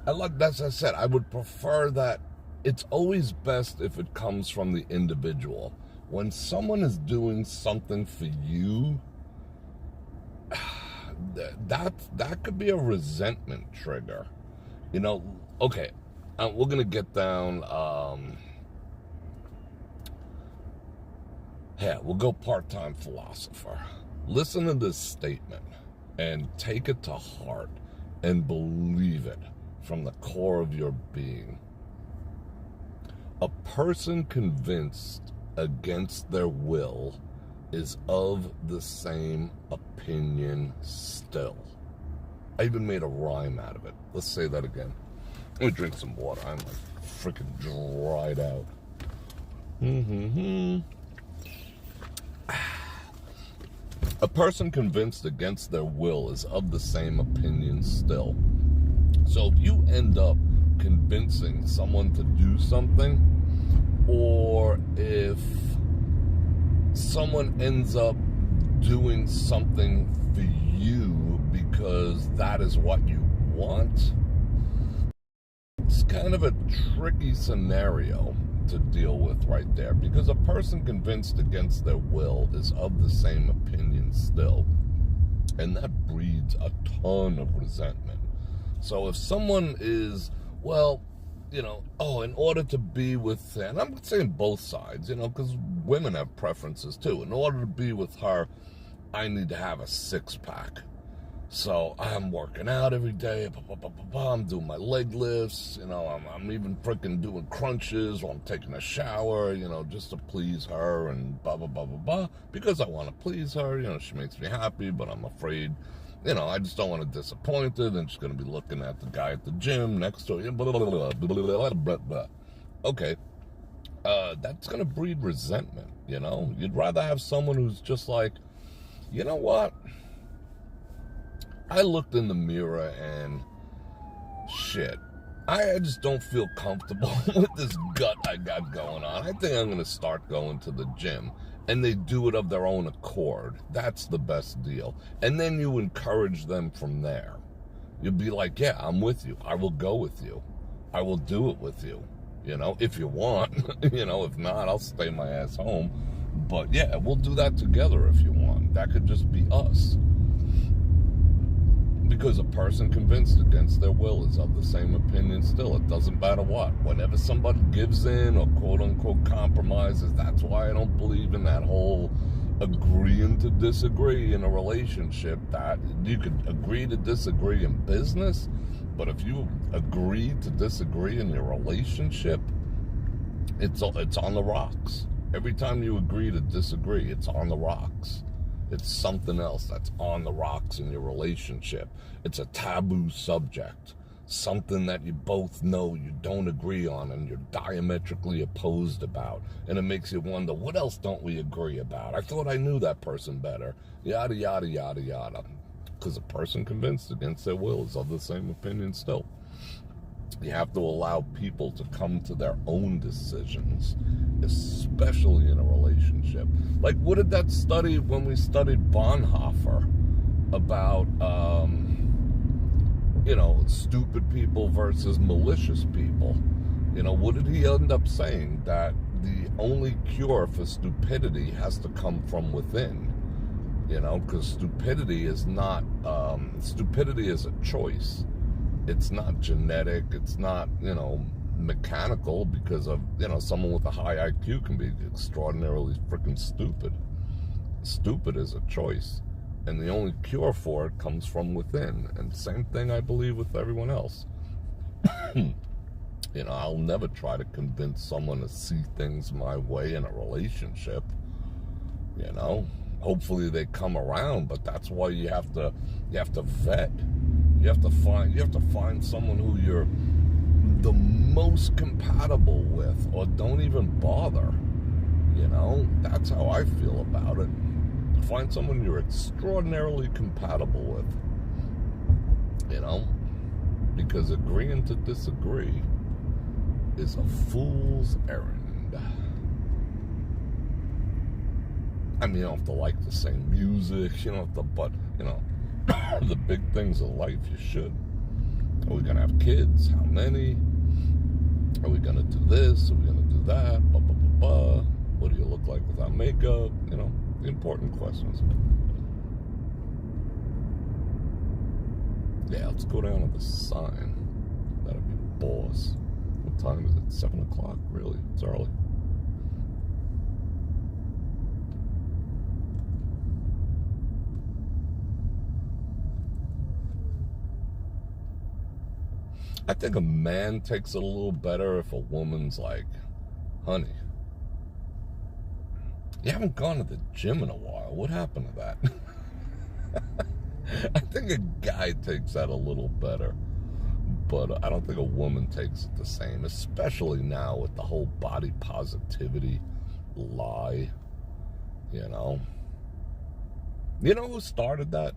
as I said, I would prefer that it's always best if it comes from the individual. When someone is doing something for you, that could be a resentment trigger. You know, okay, we're going to get down... we'll go part-time philosopher. Listen to this statement and take it to heart and believe it from the core of your being. A person convinced against their will is of the same opinion still. I even made a rhyme out of it. Let's say that again. Let me drink some water. I'm like freaking dried out. A person convinced against their will is of the same opinion still. So if you end up convincing someone to do something, or if someone ends up doing something for you because that is what you want, it's kind of a tricky scenario to deal with right there, because a person convinced against their will is of the same opinion still, and that breeds a ton of resentment. So if someone is, well, you know, in order to be with, and I'm saying both sides, you know, because women have preferences too. In order to be with her, I need to have a six-pack. So I'm working out every day, I'm doing my leg lifts, you know, I'm even freaking doing crunches while I'm taking a shower, you know, just to please her and blah, blah, blah, blah, blah, because I want to please her, you know, she makes me happy, but I'm afraid, you know, I just don't want to disappoint her, and she's going to be looking at the guy at the gym next to her, blah, blah, blah, blah, blah, blah. Okay, that's going to breed resentment, you know? You'd rather have someone who's just like, you know what? I looked in the mirror and shit, I just don't feel comfortable with this gut I got going on. I think I'm going to start going to the gym. And they do it of their own accord. That's the best deal. And then you encourage them from there. You'll be like, yeah, I'm with you. I will go with you. I will do it with you. You know, if you want. You know, if not, I'll stay my ass home. But yeah, we'll do that together if you want. That could just be us. Because a person convinced against their will is of the same opinion still. It doesn't matter what. Whenever somebody gives in or quote-unquote compromises, that's why I don't believe in that whole agreeing to disagree in a relationship. That you could agree to disagree in business, but if you agree to disagree in your relationship, it's on the rocks. Every time you agree to disagree, it's on the rocks. It's something else that's on the rocks in your relationship. It's a taboo subject. Something that you both know you don't agree on and you're diametrically opposed about. And it makes you wonder, what else don't we agree about? I thought I knew that person better. Yada, yada, yada, yada. Because a person convinced against their will is of the same opinion still. You have to allow people to come to their own decisions, especially in a relationship. Like, what did that study when we studied Bonhoeffer about, you know, stupid people versus malicious people? You know, what did he end up saying? That the only cure for stupidity has to come from within, you know, because stupidity is not, stupidity is a choice. It's not genetic, it's not, you know, mechanical, because of, you know, someone with a high IQ can be extraordinarily freaking stupid. Stupid is a choice, and the only cure for it comes from within. And same thing, I believe, with everyone else. You know, I'll never try to convince someone to see things my way in a relationship. You know, hopefully they come around, but that's why you have to vet. You have to find someone who you're the most compatible with, or don't even bother. You know, that's how I feel about it. Find someone you're extraordinarily compatible with. You know, because agreeing to disagree is a fool's errand. I mean, you don't have to like the same music, you don't have to, but, you know, the big things of life, you should. Are we gonna have kids? How many? Are we gonna do this? Are we gonna do that? Blah, blah, blah, blah. What do you look like without makeup? You know, the important questions. Yeah, let's go down to the sign. That'll be boss. What time is it? 7 o'clock? Really? It's early. I think a man takes it a little better if a woman's like, honey, you haven't gone to the gym in a while. What happened to that? I think a guy takes that a little better, but I don't think a woman takes it the same, especially now with the whole body positivity lie, you know. You know who started that?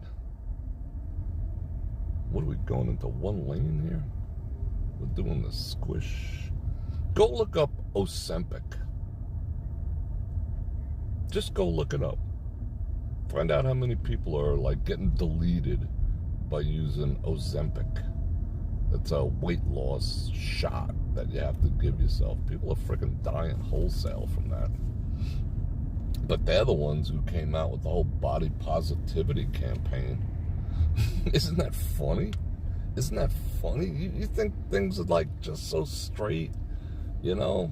What are we going into one lane here? We're doing the squish. Go look up Ozempic. Just go look it up. Find out how many people are like getting deleted by using Ozempic. It's a weight loss shot that you have to give yourself. People are freaking dying wholesale from that. But they're the ones who came out with the whole body positivity campaign. Isn't that funny? Isn't that funny? You think things are like just so straight, you know?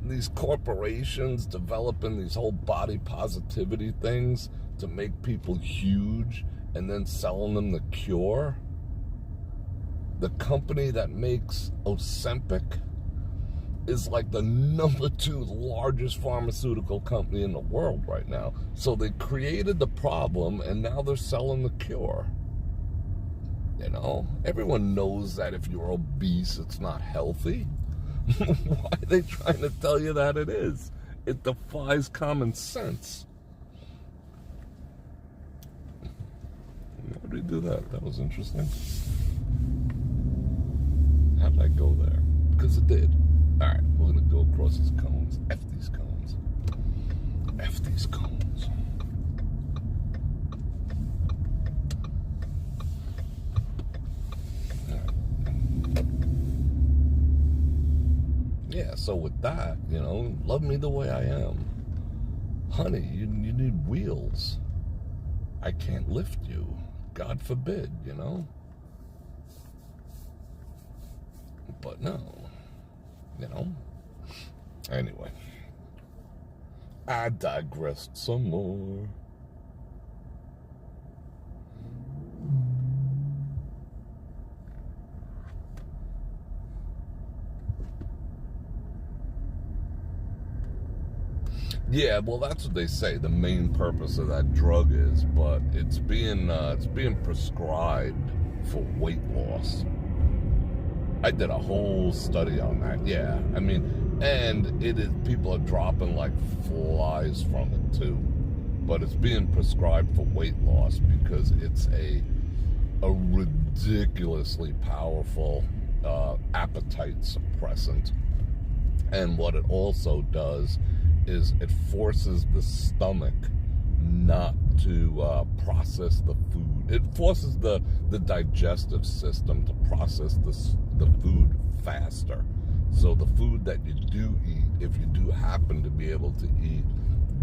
These corporations developing these whole body positivity things to make people huge and then selling them the cure. The company that makes Ozempic is like the #2 largest pharmaceutical company in the world right now. So they created the problem and now they're selling the cure. You know, everyone knows that if you're obese, it's not healthy. Why are they trying to tell you that it is? It defies common sense. Why did we do that? That was interesting. How did I go there? Because it did. Alright, we're going to go across these cones. F these cones. F these cones. Yeah, so with that, you know, love me the way I am. Honey, you need wheels. I can't lift you. God forbid, you know. But no, you know. Anyway, I digressed some more. Yeah, well, that's what they say the main purpose of that drug is, but it's being prescribed for weight loss. I did a whole study on that. Yeah, I mean, and it is, people are dropping like flies from it too, but it's being prescribed for weight loss because it's a ridiculously powerful appetite suppressant. And what it also does is it forces the stomach not to process the food. It forces the digestive system to process the food faster. So the food that you do eat, if you do happen to be able to eat,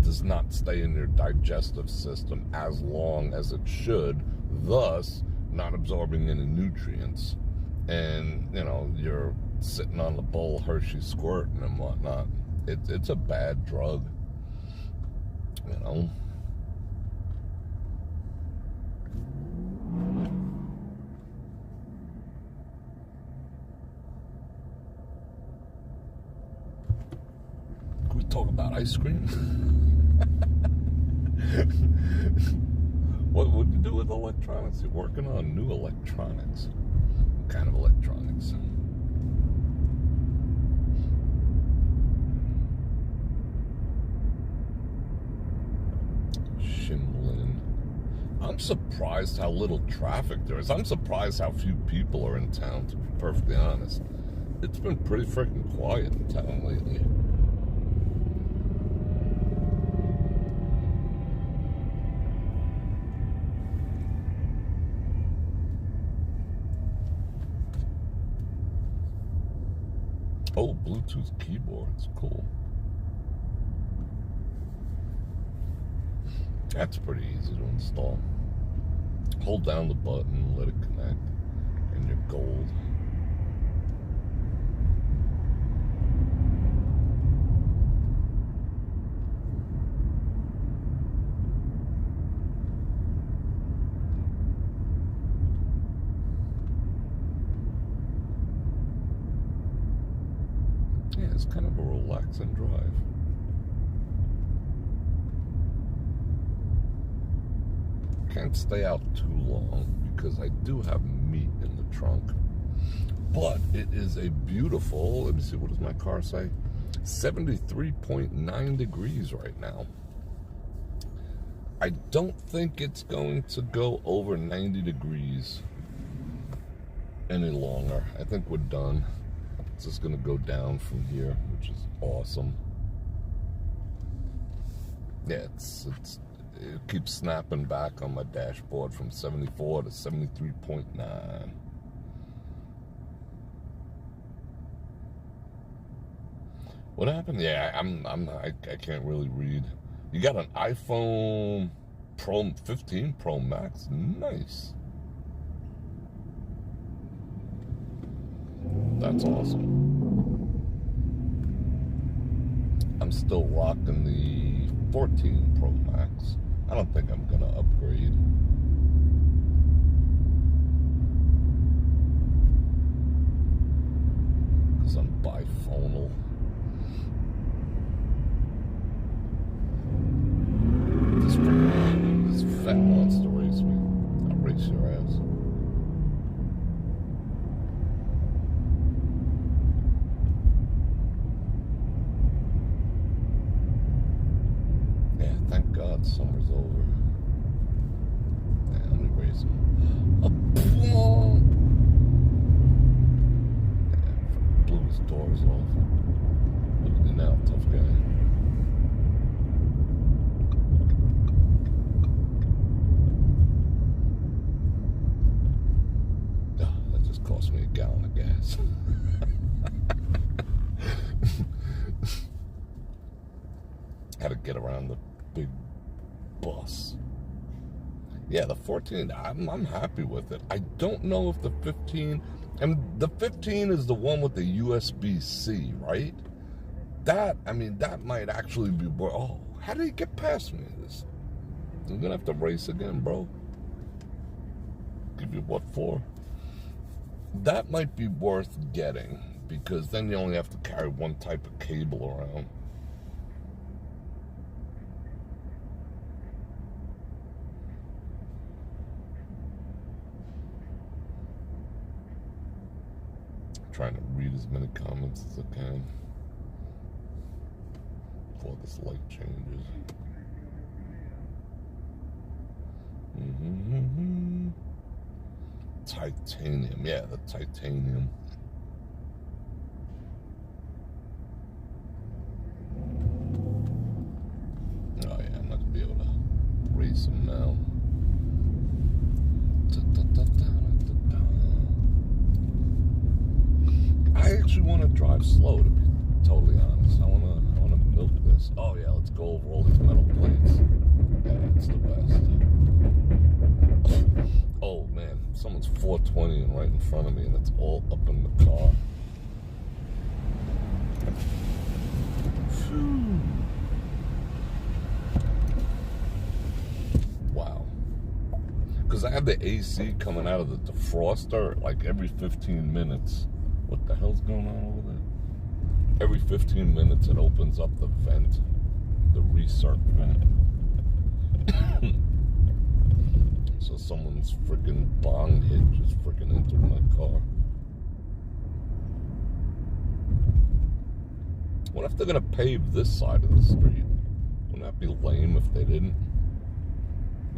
does not stay in your digestive system as long as it should, thus not absorbing any nutrients. And, you know, you're sitting on the bowl Hershey squirting and whatnot. It's a bad drug, you know. Can we talk about ice cream? What would you do with electronics? You're working on new electronics. What kind of electronics? Shimlin. I'm surprised how little traffic there is. I'm surprised how few people are in town, to be perfectly honest. It's been pretty freaking quiet in town lately. Oh, Bluetooth keyboards. Cool. That's pretty easy to install. Hold down the button, let it connect, and you're gold. Yeah, it's kind of a relaxing drive. Can't stay out too long because I do have meat in the trunk. But it is a beautiful, let me see, what does my car say? 73.9 degrees right now. I don't think it's going to go over 90 degrees any longer. I think we're done. It's just going to go down from here, which is awesome. Yeah, it keeps snapping back on my dashboard from 74 to 73.9. What happened? Yeah, I can't really read. You got an iPhone 15 Pro Max? Nice. That's awesome. I'm still rocking the 14 Pro Max. I don't think I'm gonna upgrade. Because I'm biphonal. This fat monster race me. I'll race your ass. Yeah, thank God summer's over. Yeah, let me race him. Yeah, blew his doors off. Look at me now, tough guy. Cost me a gallon of gas. Had to get around the big bus. Yeah, the 14, I'm happy with it. I don't know if the 15, and the 15 is the one with the USB-C, right? That might actually be, oh, how did he get past me? I'm gonna have to race again, bro. Give you what for? That might be worth getting, because then you only have to carry one type of cable around. Trying to read as many comments as I can before this light changes. Titanium, yeah, the titanium. Oh yeah, I'm not gonna be able to race him now. I actually want to drive slow, to be totally honest. I wanna milk this. Oh yeah, let's go over all these metal plates. Yeah, it's the best. Oh man, someone's 420 right in front of me, and it's all up in the car. Phew. Wow. Because I had the AC coming out of the defroster like every 15 minutes. What the hell's going on over there? Every 15 minutes it opens up the vent, the recirc vent. So someone's freaking bong hit just freaking entered my car. What if they're gonna pave this side of the street? Wouldn't that be lame if they didn't?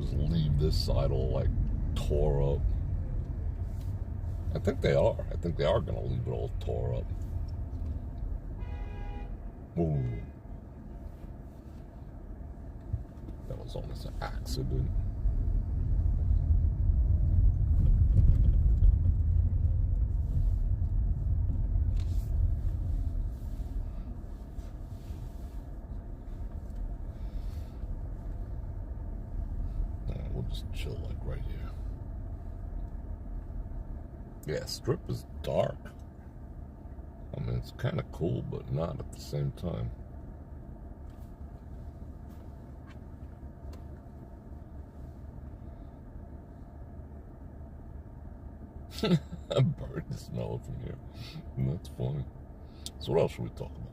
Just leave this side all like tore up. I think they are. I think they are gonna leave it all tore up. Ooh. That was almost an accident. We'll just chill like right here. Yeah, Strip is dark. I mean, it's kind of cool, but not at the same time. A bird to smell it from here. And that's funny. So what else should we talk about?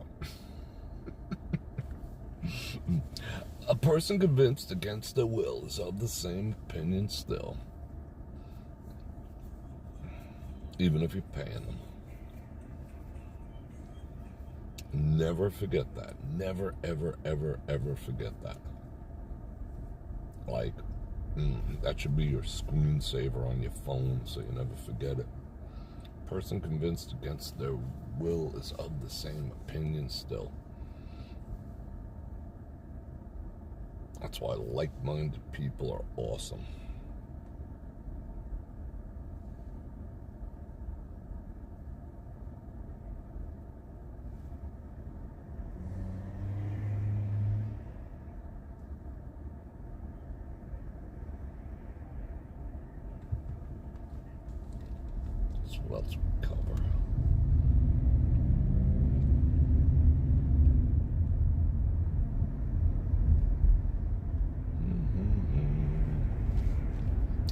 A person convinced against their will is of the same opinion still. Even if you're paying them. Never forget that. Never, ever, ever, ever forget that. Like, that should be your screensaver on your phone so you never forget it. Person convinced against their will is of the same opinion still. That's why like-minded people are awesome. What else we cover?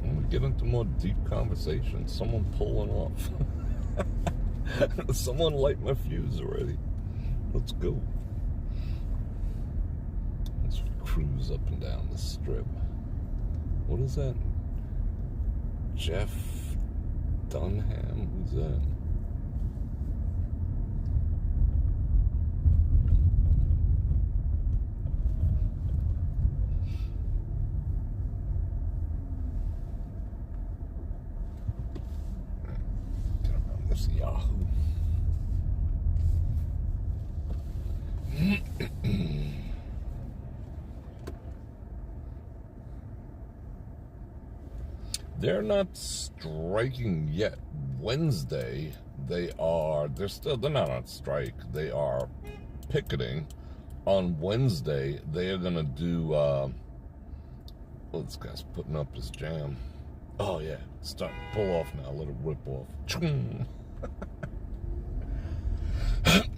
When we get into more deep conversations, someone pulling off. Someone light my fuse already. Let's go. Let's cruise up and down the strip. What is that? Jeff Dunham? Who's that? Get around this Yahoo. They're not striking yet. Wednesday, they're not on strike. They are picketing. On Wednesday, they are going to do, this guy's putting up his jam. Oh, yeah. It's starting to pull off now. Let it rip off.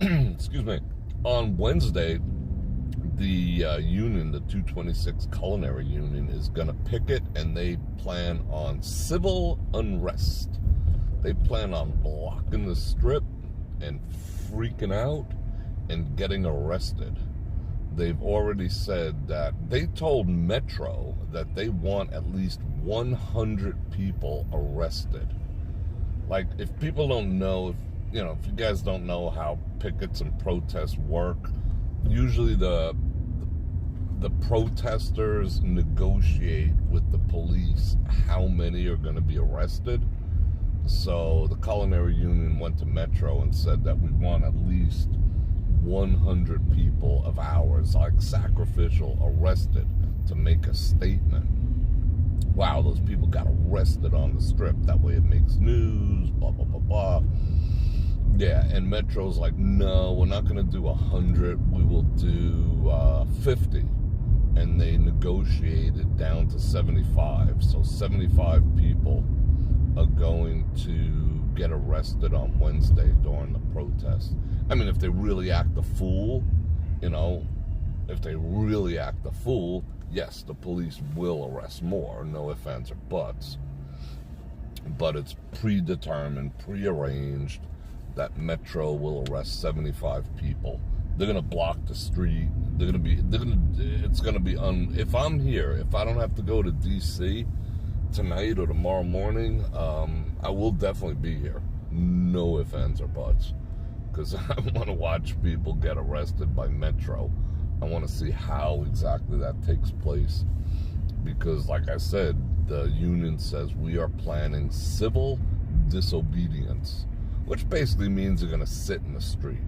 Excuse me. On Wednesday, the union, the 226 Culinary Union, is going to picket, and they plan on civil unrest. They plan on blocking the strip and freaking out and getting arrested. They've already said that they told Metro that they want at least 100 people arrested. Like, if people don't know, if you guys don't know how pickets and protests work, usually the protesters negotiate with the police how many are going to be arrested. So the Culinary Union went to Metro and said that we want at least 100 people of ours, like sacrificial, arrested to make a statement. Wow, those people got arrested on the strip. That way it makes news, blah, blah, blah, blah. Yeah, and Metro's like, no, we're not going to do 100. We will do 50. And they negotiated down to 75. So 75 people are going to get arrested on Wednesday during the protest. I mean, if they really act a fool, if they really act a fool, yes, the police will arrest more, no ifs, ands, or buts. But it's predetermined, prearranged that Metro will arrest 75 people. They're gonna block the street. It's gonna be if I'm here, if I don't have to go to DC tonight or tomorrow morning, I will definitely be here. No ifs, ands, or buts. Because I want to watch people get arrested by Metro. I want to see how exactly that takes place. Because, like I said, the union says we are planning civil disobedience, which basically means they're going to sit in the street.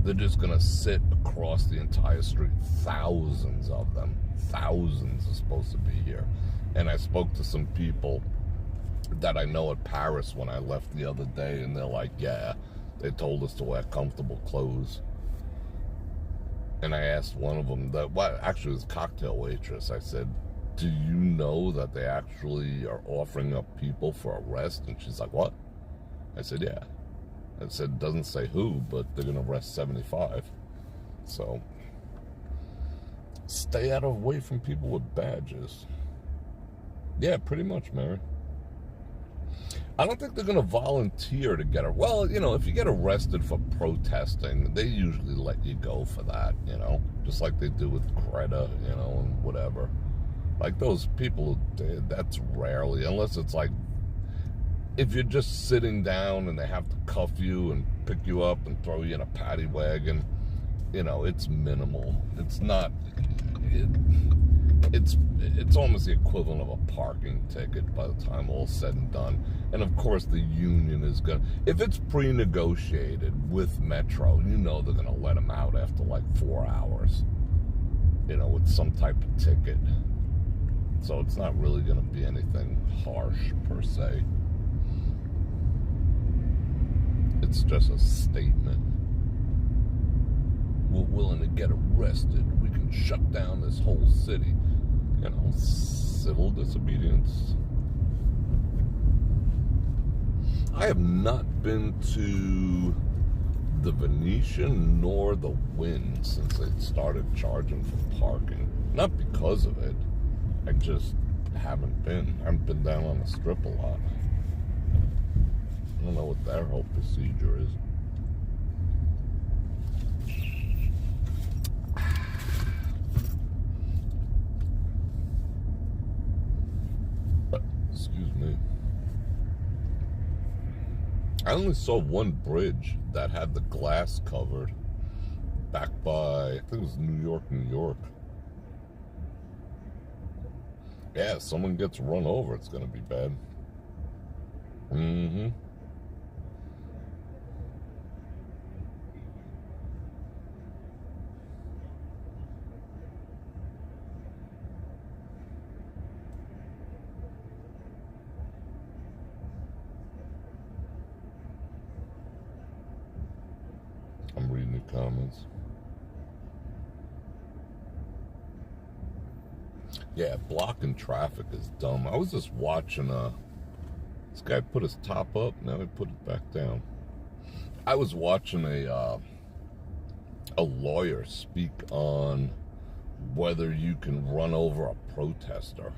They're just going to sit across the entire street. Thousands of them. Thousands are supposed to be here. And I spoke to some people that I know at Paris when I left the other day, and they're like, yeah, they told us to wear comfortable clothes. And I asked one of them, actually it was a cocktail waitress, I said, do you know that they actually are offering up people for arrest? And she's like, what? I said, yeah. I said, it doesn't say who, but they're going to arrest 75. So, stay away from people with badges. Yeah, pretty much, Mary. I don't think they're going to volunteer to get well, if you get arrested for protesting, they usually let you go for that, just like they do with Greta, and whatever. Like those people, that's rarely, unless it's like, if you're just sitting down and they have to cuff you and pick you up and throw you in a paddy wagon, it's minimal. It's not, it's almost the equivalent of a parking ticket by the time all's said and done. And of course the union is going to, if it's pre-negotiated with Metro, they're going to let them out after like 4 hours, with some type of ticket. So it's not really going to be anything harsh per se. It's just a statement. We're willing to get arrested. We can shut down this whole city. Civil disobedience. I have not been to the Venetian nor the Wynn since they started charging for parking. Not because of it. I just haven't been. I haven't been down on the Strip a lot. I don't know what their whole procedure is. Excuse me. I only saw one bridge that had the glass covered back by, I think it was New York. Yeah, if someone gets run over, it's going to be bad. Mm-hmm. I'm reading the comments. Yeah, blocking traffic is dumb. I was just watching this guy put his top up, now he put it back down. I was watching a lawyer speak on whether you can run over a protester.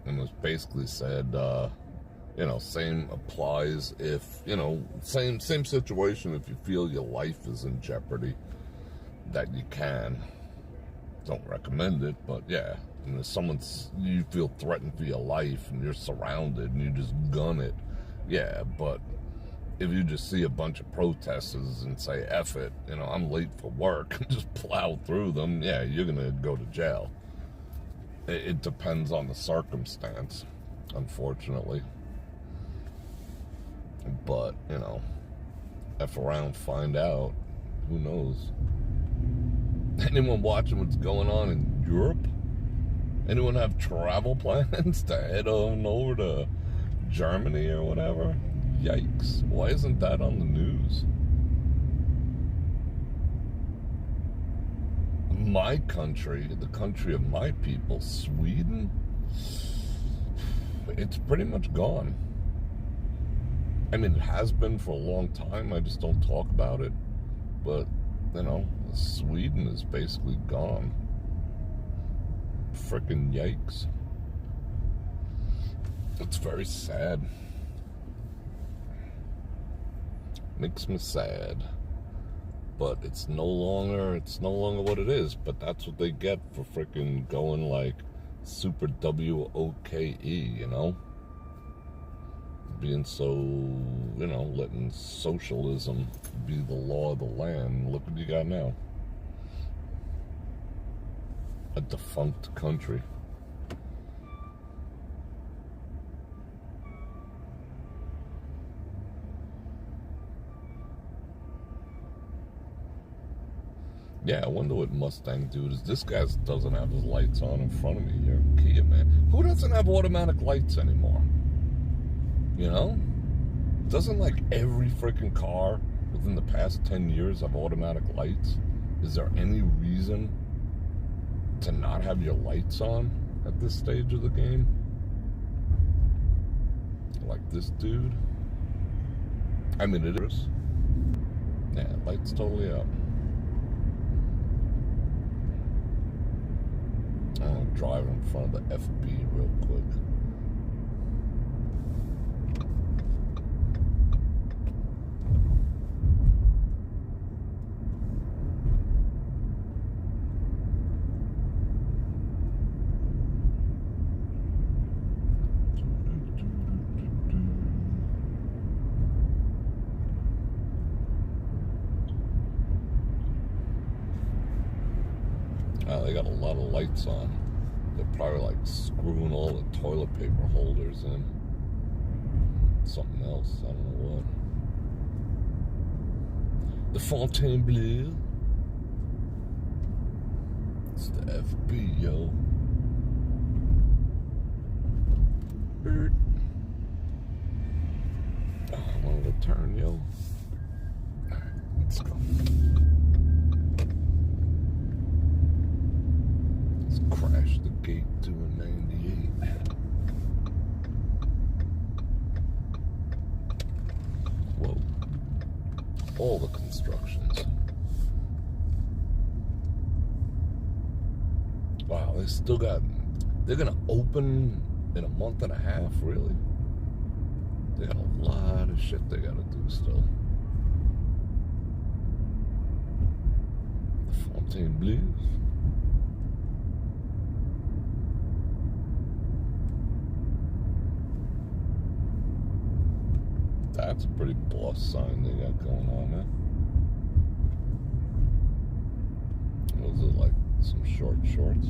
And it was basically said, same applies if, same situation if you feel your life is in jeopardy, that you can. Don't recommend it, but yeah, and if you feel threatened for your life and you're surrounded and you just gun it, yeah, but if you just see a bunch of protesters and say, F it, I'm late for work, and just plow through them, yeah, you're gonna go to jail. It depends on the circumstance, unfortunately. But, F around, find out, who knows? Anyone watching what's going on in Europe? Anyone have travel plans to head on over to Germany or whatever? Yikes. Why isn't that on the news? My country, the country of my people, Sweden, it's pretty much gone. I mean, it has been for a long time. I just don't talk about it. But, you know, Sweden is basically gone. Frickin' yikes. It's very sad. Makes me sad. But it's no longer what it is. But that's what they get for frickin' going like super WOKE, you know? Being so, you know, letting socialism be the law of the land. Look what you got now. A defunct country. Yeah, I wonder what Mustang dude is. This guy doesn't have his lights on in front of me here. Kia, man. Who doesn't have automatic lights anymore? You know? Doesn't like every freaking car within the past 10 years have automatic lights? Is there any reason to not have your lights on at this stage of the game? Like this dude? I mean, it is. Yeah, lights totally up. I'm gonna drive in front of the FB real quick. They got a lot of lights on. They're probably like screwing all the toilet paper holders in. Something else, I don't know what. The Fontainebleau. It's the FB, yo. Oh, I wanted to turn, yo. Alright, let's go. Crash the gate doing 98. Whoa. All the constructions. Wow, they still got... They're gonna open in a month and a half, really? They got a lot of shit they gotta do still. The Fontainebleau. That's a pretty boss sign they got going on there. Was it like some short shorts?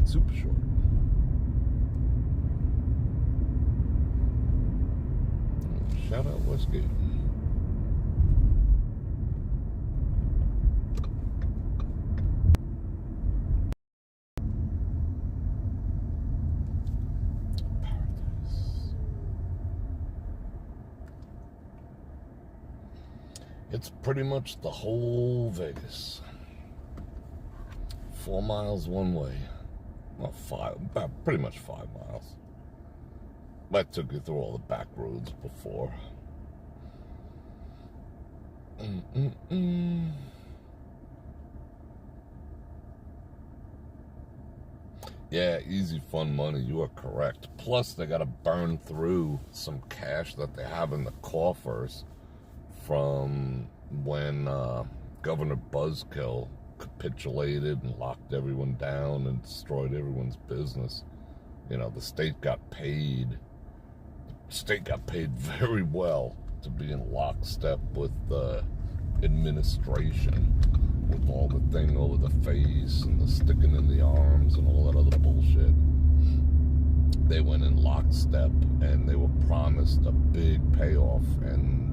Super short. Shout out Westgate. It's pretty much the whole Vegas. 4 miles one way. Well, pretty much 5 miles. I took you through all the back roads before. Yeah, easy, fun money. You are correct. Plus, they got to burn through some cash that they have in the coffers from when Governor Buzzkill capitulated and locked everyone down and destroyed everyone's business. You know, the state got paid. The state got paid very well to be in lockstep with the administration, with all the thing over the face and the sticking in the arms and all that other bullshit. They went in lockstep and they were promised a big payoff, and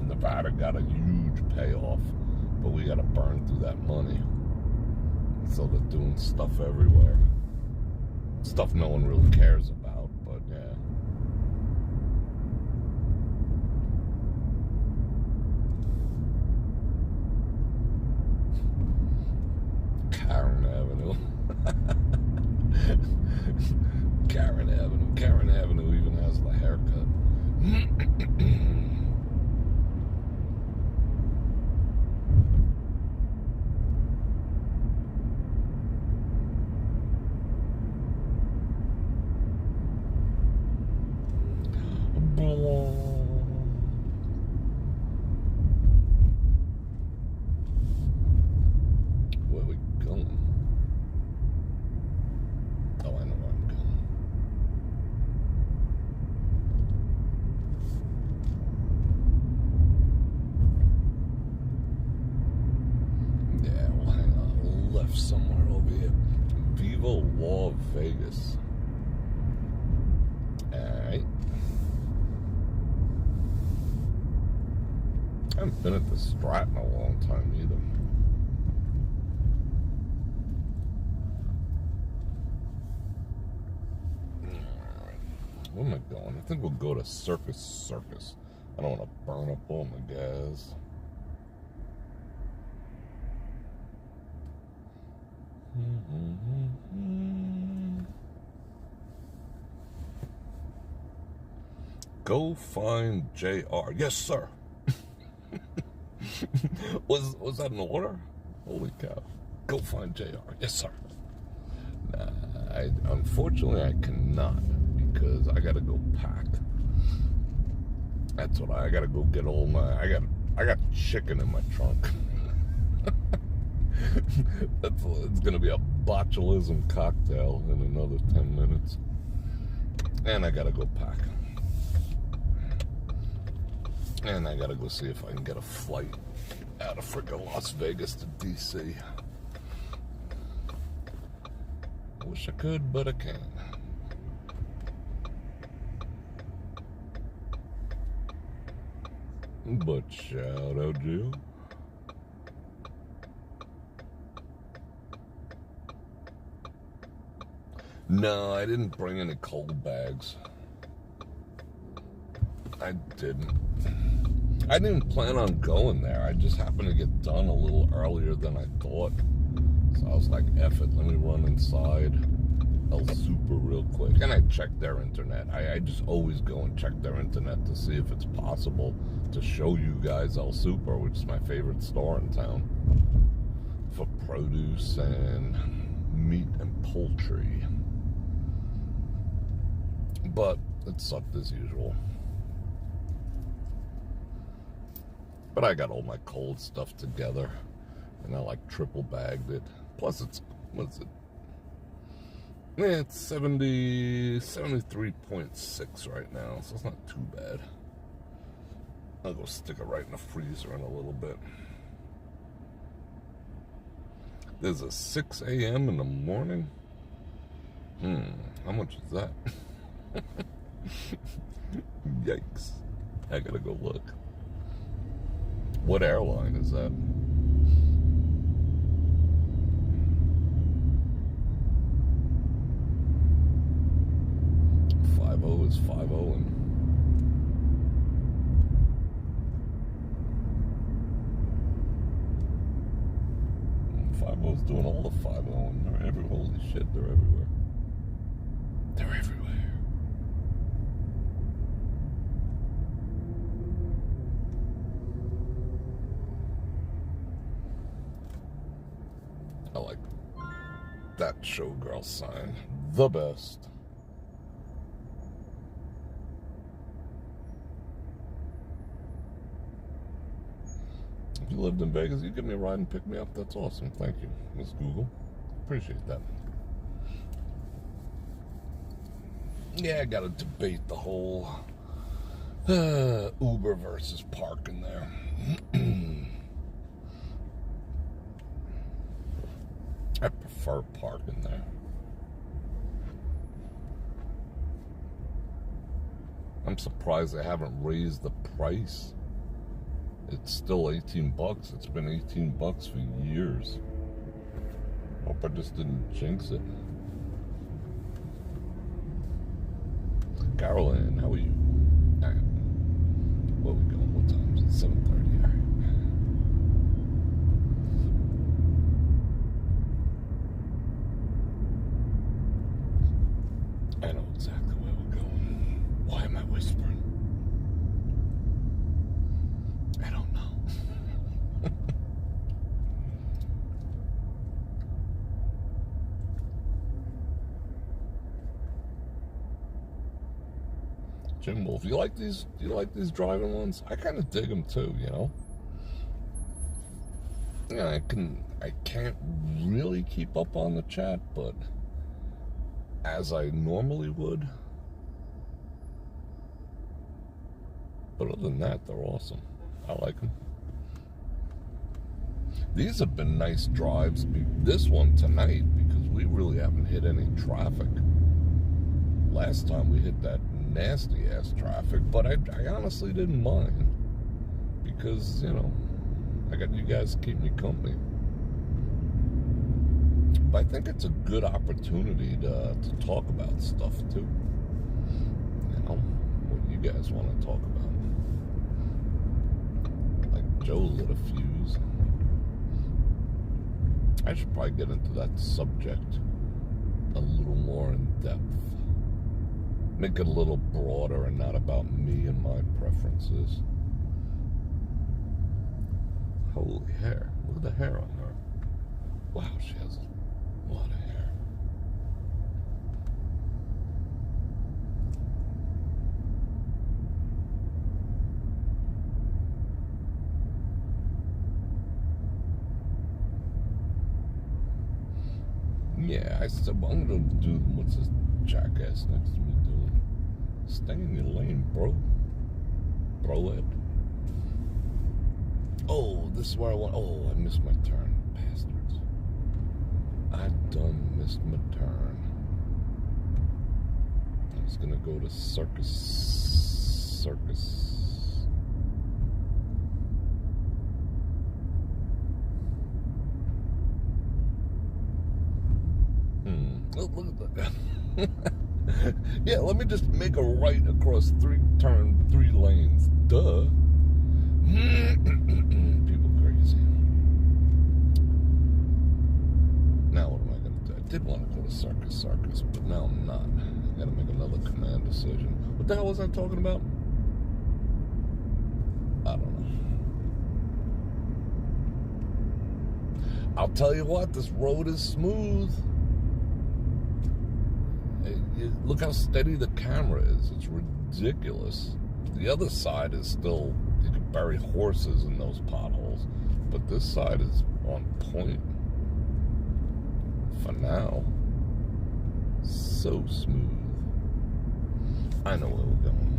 Nevada got a huge payoff, but we got to burn through that money. So they're doing stuff everywhere. Stuff no one really cares about, but yeah. Avenue. Karen Avenue. Karen Avenue even has the haircut. Where are we going? Oh, I know where I'm going. Yeah, we'll hang on left somewhere over here. Viva Las Vegas. Alright. I haven't been at the Strat in a long time either. Alright. Where am I going? I think we'll go to Circus. I don't want to burn up all my gas. Go find JR. Yes, sir. was that an order? Holy cow. Go find JR. Yes, sir. Nah, unfortunately I cannot, because I gotta go pack. That's what I gotta go get all my, I got chicken in my trunk. It's gonna be a botulism cocktail in another 10 minutes. And I gotta go pack. And I gotta go see if I can get a flight out of frickin' Las Vegas to DC. Wish I could, but I can't. But shout out, Jill. No, I didn't bring any cold bags. I didn't even plan on going there. I just happened to get done a little earlier than I thought. So I was like, F it, let me run inside El Super real quick. And I checked their internet. I just always go and check their internet to see if it's possible to show you guys El Super, which is my favorite store in town, for produce and meat and poultry. But it sucked as usual. But I got all my cold stuff together, and I like triple bagged it. Plus it's, what is it? Yeah, it's 73.6 right now, so it's not too bad. I'll go stick it right in the freezer in a little bit. There's a 6 a.m. in the morning? How much is that? Yikes. I gotta go look. What airline is that? 50 is 50 and 50's doing all the 50 and they're everywhere. Holy shit, they're everywhere. They're everywhere. I like that showgirl sign. The best. If you lived in Vegas, you give me a ride and pick me up. That's awesome. Thank you, Miss Google. Appreciate that. Yeah, I got to debate the whole Uber versus parking there. I prefer parking there. I'm surprised they haven't raised the price. It's still $18. It's been $18 for years. Hope I just didn't jinx it. Carolyn, how are you? All right. Where are we going? What time is it? 7:30. All right. whispering? I don't know. Jim Wolf, you like these? Do you like these driving ones? I kind of dig them too, you know. Yeah, I can't really keep up on the chat, but as I normally would. But other than that, they're awesome. I like them. These have been nice drives. This one tonight, because we really haven't hit any traffic. Last time we hit that nasty ass traffic, but I honestly didn't mind because, you know, I got you guys to keep me company. But I think it's a good opportunity to talk about stuff too. You know, what do you guys want to talk about? Like Joe lit a fuse. I should probably get into that subject a little more in depth. Make it a little broader and not about me and my preferences. Holy hair. Look at the hair on her. Wow, she has a lot of hair. Yeah, I said, well, I'm going to do, what's this jackass next to me doing? Stay in your lane, bro. Bro it. Oh, this is where I want, oh, I missed my turn. Bastards. I done missed my turn. I was going to go to Circus. Oh, look at that. Yeah, let me just make a right across three lanes. Duh. People crazy. Now what am I going to do? I did want to go to Circus, but now I'm not. I got to make another command decision. What the hell was I talking about? I don't know. I'll tell you what, this road is smooth. Look how steady the camera is. It's ridiculous. The other side is still, you can bury horses in those potholes. But this side is on point. For now. So smooth. I know where we're going.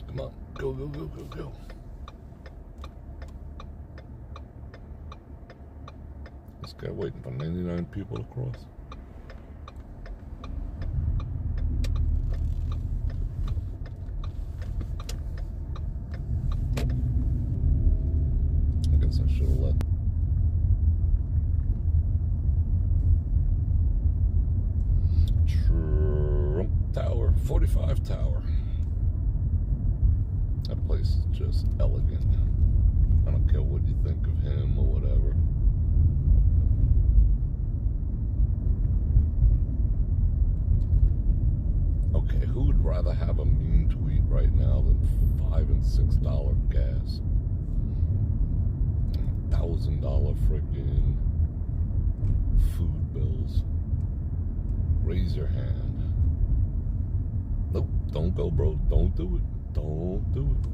Come on. Go, go, go, go, go. This guy waiting for 99 people to cross. I guess I should have let. Trump Tower, 45 Tower. That place is just elegant. I don't care what you think of him or whatever. Okay, who would rather have a mean tweet right now than $5 and $6 gas? $1,000 freaking food bills. Raise your hand. Nope, don't go, bro. Don't do it. Don't do it.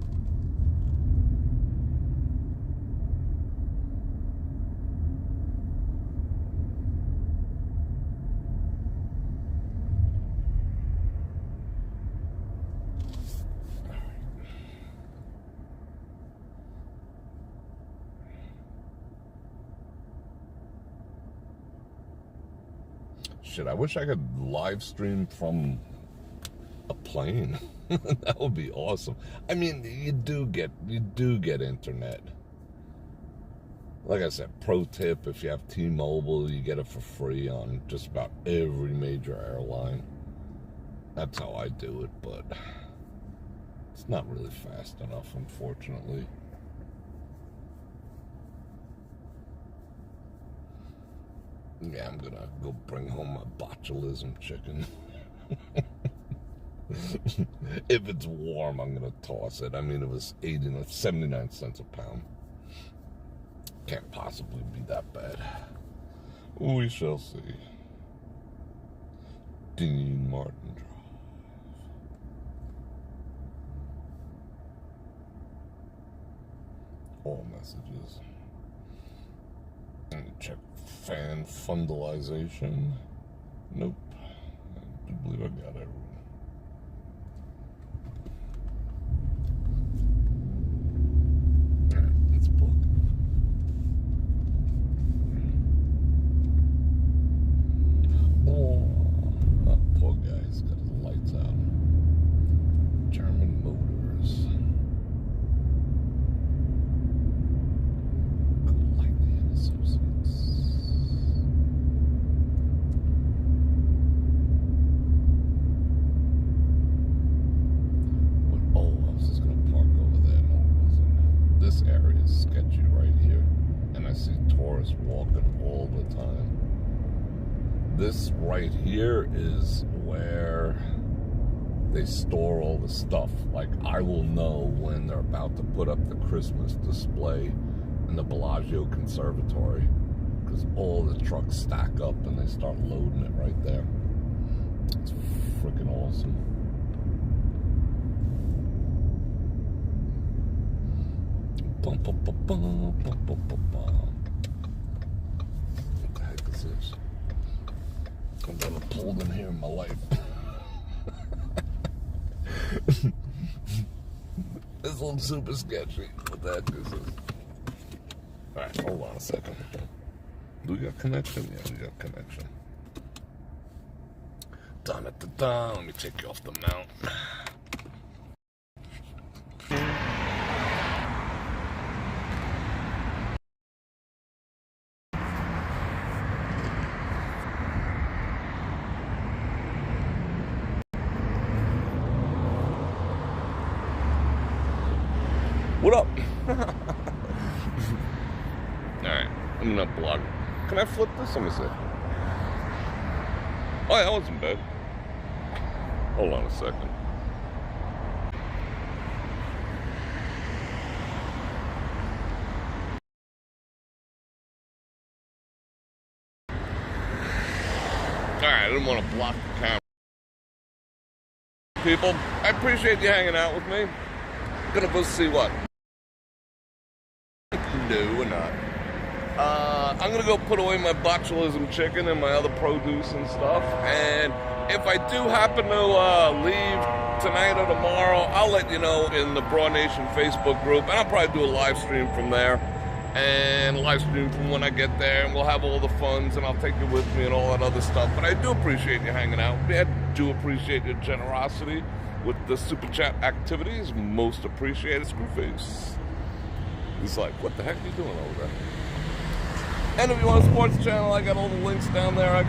Shit, I wish I could live stream from a plane. That would be awesome. I mean, you do get internet. Like I said, pro tip, if you have T-Mobile, you get it for free on just about every major airline. That's how I do it, but it's not really fast enough, unfortunately. Yeah, I'm gonna go bring home my botulism chicken. If it's warm, I'm gonna toss it. I mean, it was 79 cents a pound. Can't possibly be that bad. We shall see. Dean Martin Drive. All messages. And check fan fundalization. Nope. I do believe I got everyone. Let's book. Oh, that poor guy's got his lights out. German Motors. Lightly and Associates. Oh, I was just gonna park over there. No, it wasn't. This area is sketchy right here, and I see tourists walking all the time. This right here is where they store all the stuff. Like, I will know when they're about to put up the Christmas display in the Bellagio Conservatory, because all the trucks stack up and they start loading it right there. It's freaking awesome. Bum, bum, bum, bum, bum, bum, bum, bum. What the heck is this? I've never pulled in here in my life. This one's super sketchy. What the heck is this? Alright, hold on a second. Do we got connection? Yeah, we got connection. Dun-dun-dun-dun. Let me take you off the mount. What up? Alright, I'm gonna block. Can I flip this? Let me see. Oh, yeah, that wasn't bad. Hold on a second. Alright, I didn't want to block the camera. People, I appreciate you hanging out with me. Gonna go see what? No, we're not. I'm gonna go put away my botulism chicken and my other produce and stuff. And if I do happen to leave tonight or tomorrow, I'll let you know in the Bror Nation Facebook group. And I'll probably do a live stream from there. And a live stream from when I get there. And we'll have all the funds and I'll take you with me and all that other stuff. But I do appreciate you hanging out with me. I do appreciate your generosity with the super chat activities. Most appreciated. Screwface. He's like, what the heck are you doing over there? And if you want to support the channel, I got all the links down there. I got